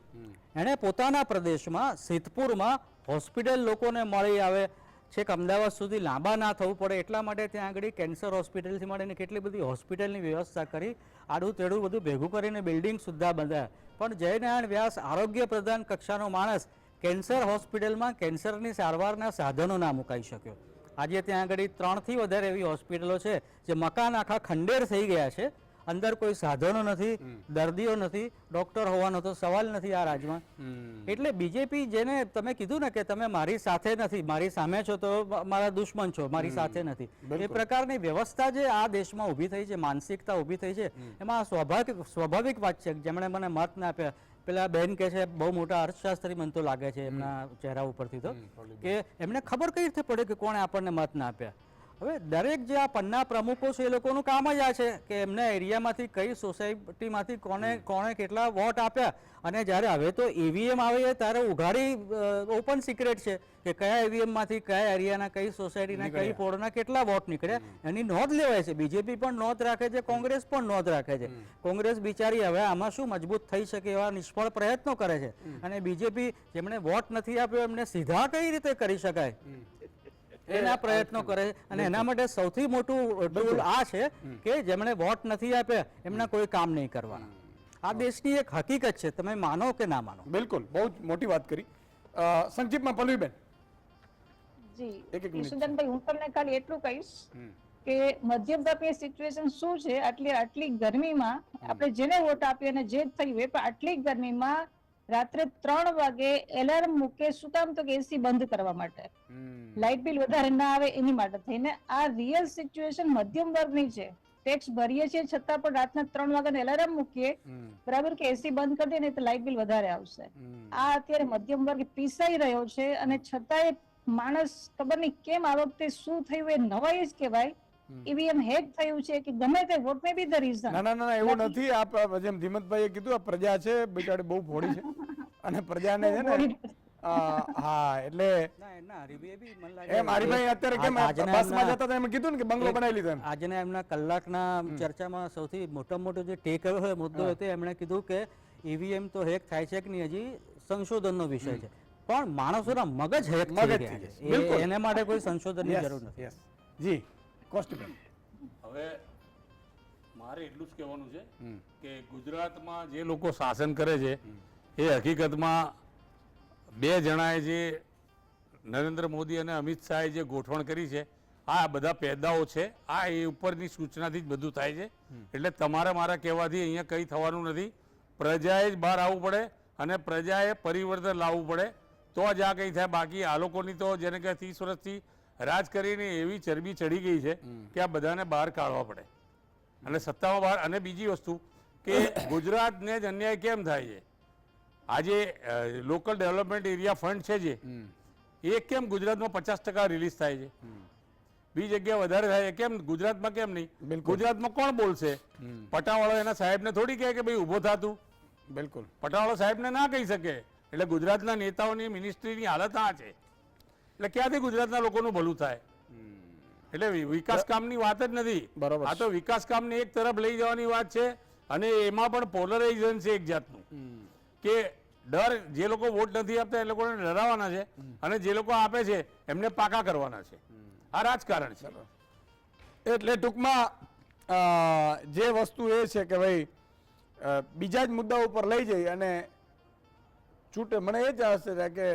એણે પોતાના પ્રદેશમાં સિદ્ધપુરમાં હોસ્પિટલ લોકોને મળી આવે, છેક અમદાવાદ સુધી લાંબા ના થવું પડે એટલા માટે ત્યાં આગળ કેન્સર હોસ્પિટલથી મળીને કેટલી બધી હોસ્પિટલની વ્યવસ્થા કરી, આડું તેડું બધું ભેગું કરીને બિલ્ડિંગ સુદ્ધા બંધાયા. પણ જયનારાયણ વ્યાસ આરોગ્ય પ્રધાન કક્ષાનો માણસ કેન્સર હોસ્પિટલમાં કેન્સરની સારવારના સાધનો ના મુકાઈ શક્યો. આજે ત્યાં આગળ 3 થી વધારે એવી હોસ્પિટલો છે જે મકાન આખા ખંડેર થઈ ગયા છે, અંદર કોઈ સાધનો નથી, દર્દીઓ નથી, ડોક્ટર હોવાનો તો સવાલ નથી આ રાજમાં. એટલે બીજેપી, જેને તમે કીધું ને કે તમે મારી સાથે નથી, મારી સામે છો તો મારા દુશ્મન છો, મારી સાથે નથી, એ પ્રકારની વ્યવસ્થા જે આ દેશમાં ઊભી થઈ છે, માનસિકતા ઊભી થઈ છે, એમાં સ્વાભાવિક વાત છે. જેમણે મને મત ના આપ્યા, પેલા બેન કે છે બહુ મોટા અર્થશાસ્ત્રી મને તો લાગે છે એમના ચહેરા ઉપરથી તો, કે એમને ખબર કઈ રીતે પડે કે કોણે આપણને મત ના આપ્યા. હવે દરેક જે આ પન્ના પ્રમુખો છે એ લોકોનું કામ જ આ છે કે એમના એરિયામાંથી કઈ સોસાયટીમાંથી કોણે કેટલા વોટ આપ્યા, અને જ્યારે હવે તો ઈવીએમ આવે ત્યારે ઉઘાડી ઓપન સિક્રેટ છે કે કયા ઈવીએમમાંથી કયા એરિયાના, કઈ સોસાયટીના, કઈ પોળના કેટલા વોટ નીકળ્યા એની નોંધ લેવાય છે. બીજેપી પણ નોંધ રાખે છે, કોંગ્રેસ પણ નોંધ રાખે છે. કોંગ્રેસ બિચારી હવે આમાં શું મજબૂત થઈ શકે એવા નિષ્ફળ પ્રયત્નો કરે છે, અને બીજેપી જેમણે વોટ નથી આપ્યો એમને સીધા કઈ રીતે કરી શકાય એના પ્રયત્નો કરે છે. અને એના માટે સૌથી મોટું ટૂલ આ છે કે જેમણે વોટ નથી આપ્યા એમના કોઈ કામ નહીં કરવાના. આ દેશની એક હકીકત છે, તમે માનો કે ના માનો.
બિલકુલ, બહુ મોટી વાત કરી. સંક્ષિપ્તમાં પલ્લવીબેન.
જી ઈશુદાનભાઈ, હું તમને ખાલી એટલું કહીશ કે મધ્યમ વર્ગની સિચ્યુએશન શું છે, આટલી ગરમીમાં આપણે જેને વોટ આપીએ અને જે થયું એ, પણ આટલી ગરમીમાં રાત્રે 3 વાગે એલાર્મ મૂકે, શું કામ? તો કે એસી બંધ કરવા માટે, લાઇટ બિલ વધારે ના આવે એની માટે થઈને. આ રિયલ સિચ્યુએશન મધ્યમ વર્ગની છે. ટેક્સ ભરીએ છીએ છતાં પણ રાતના 3 વાગ્યાનો એલાર્મ મૂકીએ, બરાબર, કે એસી બંધ કરી દે ને તો લાઇટ બિલ વધારે આવશે. આ અત્યારે મધ્યમ વર્ગ પીસાઈ રહ્યો છે, અને છતાંય માણસ ખબર નહીં કેમ આ વખતે શું થયું એ નવાઈ જ કહેવાય. ઈવીએમ હેક થયું છે કે ગમે તે, what may be the reason.
ના ના ના એવું નથી. આ જેમ ધીમતભાઈએ કીધું, આ પ્રજા છે બિચારી બહુ ભોળી છે, અને પ્રજાને છે ને હા એટલે એમ હરીભાઈ અત્યારે કેમ બસમાં જતા હતા એમ કીધું ને કે બંગલો બનાવી લીધો એમ.
આજના એમના કલાકના ચર્ચામાં સૌથી મોટો જે ટેક અવે મુદ્દો હતો, એમણે કીધું કે ઈવીએમ તો હેક થાય છે કે નહીં, હજી સંશોધનનો વિષય છે. પણ માણસોના મગજ હેક થઈ ગયા છે, એને માટે કોઈ સંશોધનની જરૂર નથી.
જી કોસ્ટિબેન,
હવે મારે એટલું જ કહેવાનું છે કે ગુજરાતમાં જે લોકો શાસન કરે છે એ હકીકતમાં 2 જણાએ જે નરેન્દ્ર મોદી અને અમિત શાહે જે ગોઠવણ કરી છે, આ બધા પેદાઓ છે. આ એ ઉપરની સૂચનાથી જ બધું થાય છે. એટલે તમારે મારા કહેવાથી અહીંયા કંઈ થવાનું નથી. પ્રજાએ જ બહાર આવવું પડે અને પ્રજાએ પરિવર્તન લાવવું પડે, તો જ આ કંઈ થાય. બાકી આ લોકોની તો જેને કે 30 વર્ષથી રાજ કરીને એવી ચરબી ચડી ગઈ છે કે આ બધાને બહાર કાઢવા પડે અને સત્તામાં બહાર. અને બીજી વસ્તુ કે ગુજરાતને જ અન્યાય કેમ થાય છે? આજે લોકલ ડેવલપમેન્ટ એરિયા ફંડ છે જે, એ કેમ ગુજરાતમાં 50% રિલીઝ થાય છે, બીજી જગ્યાએ વધારે થાય કેમ, ગુજરાતમાં કેમ નહીં? ગુજરાતમાં કોણ બોલશે? પટાવાળો એના સાહેબને થોડી કહે કે ભાઈ ઊભો થાતું.
બિલકુલ,
પટાવાળો સાહેબને ના કહી શકે. એટલે ગુજરાતના નેતાઓની મિનિસ્ટ્રીની હાલત આ છે. એટલે ક્યાંથી ગુજરાતના લોકોનું ભલું થાય? એટલે વિકાસ કામની વાત જ નથી.
બરોબર.
આ તો વિકાસ કામને એક તરફ લઈ જવાની વાત છે, અને એમાં પણ પોલરાઇઝેશન છે એક જાતનું, કે ડર, જે લોકો વોટ નથી આપતા એ લોકોને ડરાવવાના છે, અને જે લોકો આપે છે એમને પાકા કરવાના છે. આ રાજકારણ છે.
એટલે ટૂંકમાં જે વસ્તુ એ છે કે ભાઈ બીજા જ મુદ્દા ઉપર લઈ જઈ અને છૂટે. મને એ જ હશે કે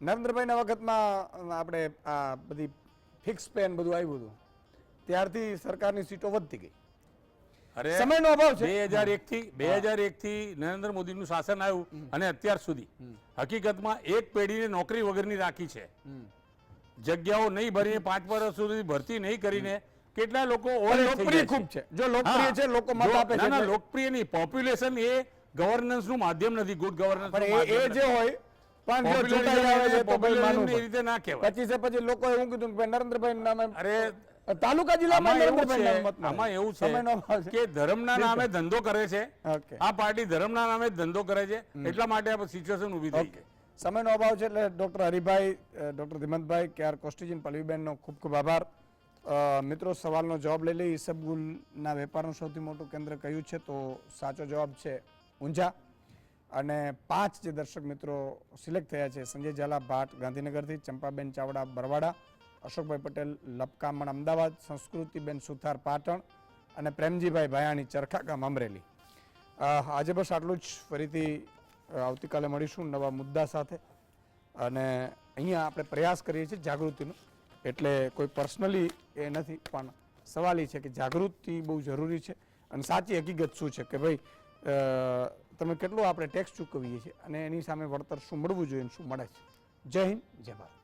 નરેન્દ્રભાઈના વખતમાં આપણે આ બધી ફિક્સ પેન બધું આવ્યું હતું, ત્યારથી સરકારની સીટો વધતી ગઈ.
અરે
સમયનો અભાવ છે.
2001 થી નરેન્દ્ર મોદીનું શાસન આવ્યું અને અત્યાર સુધી હકીકતમાં એક પેઢીને નોકરી વગરની રાખી છે. જગ્યાઓ નહીં ભરીને 5 વર્ષ સુધી ભરતી નહીં કરીને કેટલા લોકો
લોકપ્રિય ખૂબ છે. જો લોકપ્રિય છે, લોકો મત આપે છે.
ના, લોકપ્રિય નહીં. પોપ્યુલેશન એ ગવર્નન્સ નું માધ્યમ નથી. ગુડ ગવર્નન્સ
એ જે હોય, પણ જો ચૂંટાઈ આવે છે તો ભાઈ માનવું
એ રીતે ના કહેવાય.
25 લોકોએ એવું કીધું કે નરેન્દ્રભાઈ નામે,
અરે
તાલુકા જિલ્લામાં
આમાં એવું છે કે ધર્મના નામે ધંધો કરે છે. આ પાર્ટી ધર્મના નામે ધંધો કરે છે, એટલા માટે આ સિચ્યુએશન ઊભી થઈ છે.
સમયનો અભાવ છે એટલે ડોક્ટર હરિભાઈ, ડોક્ટર ધીમતભાઈ, કેઆર કોસ્ટિજીન, પલ્લવીબેનનો ખૂબ ખૂબ આભાર. મિત્રો, સવાલનો જવાબ લઈ લઈએ. ઇસબગુલના વેપારનું સૌથી મોટું કેન્દ્ર કયું છે? તો સાચો જવાબ છે ઊંઝા. અને 5 જે દર્શક મિત્રો સિલેક્ટ થયા છે: સંજય ઝાલા ભાટ ગાંધીનગરથી, ચંપાબેન ચાવડા બરવાડા, અશોકભાઈ પટેલ લપકામણ અમદાવાદ, સંસ્કૃતિબેન સુથાર પાટણ અને પ્રેમજીભાઈ ભાયાણી ચરખા ગામ અમરેલી. આજે બસ આટલું જ. ફરીથી આવતીકાલે મળીશું નવા મુદ્દા સાથે. અને અહીંયા આપણે પ્રયાસ કરીએ છીએ જાગૃતિનો, એટલે કોઈ પર્સનલી એ નથી, પણ સવાલ એ છે કે જાગૃતિ બહુ જરૂરી છે. અને સાચી હકીકત શું છે કે ભાઈ તમે કેટલું આપણે ટેક્સ ચૂકવીએ છીએ અને એની સામે વળતર શું મળવું જોઈએ, શું મળે છે. જય હિન્દ, જય ભારત.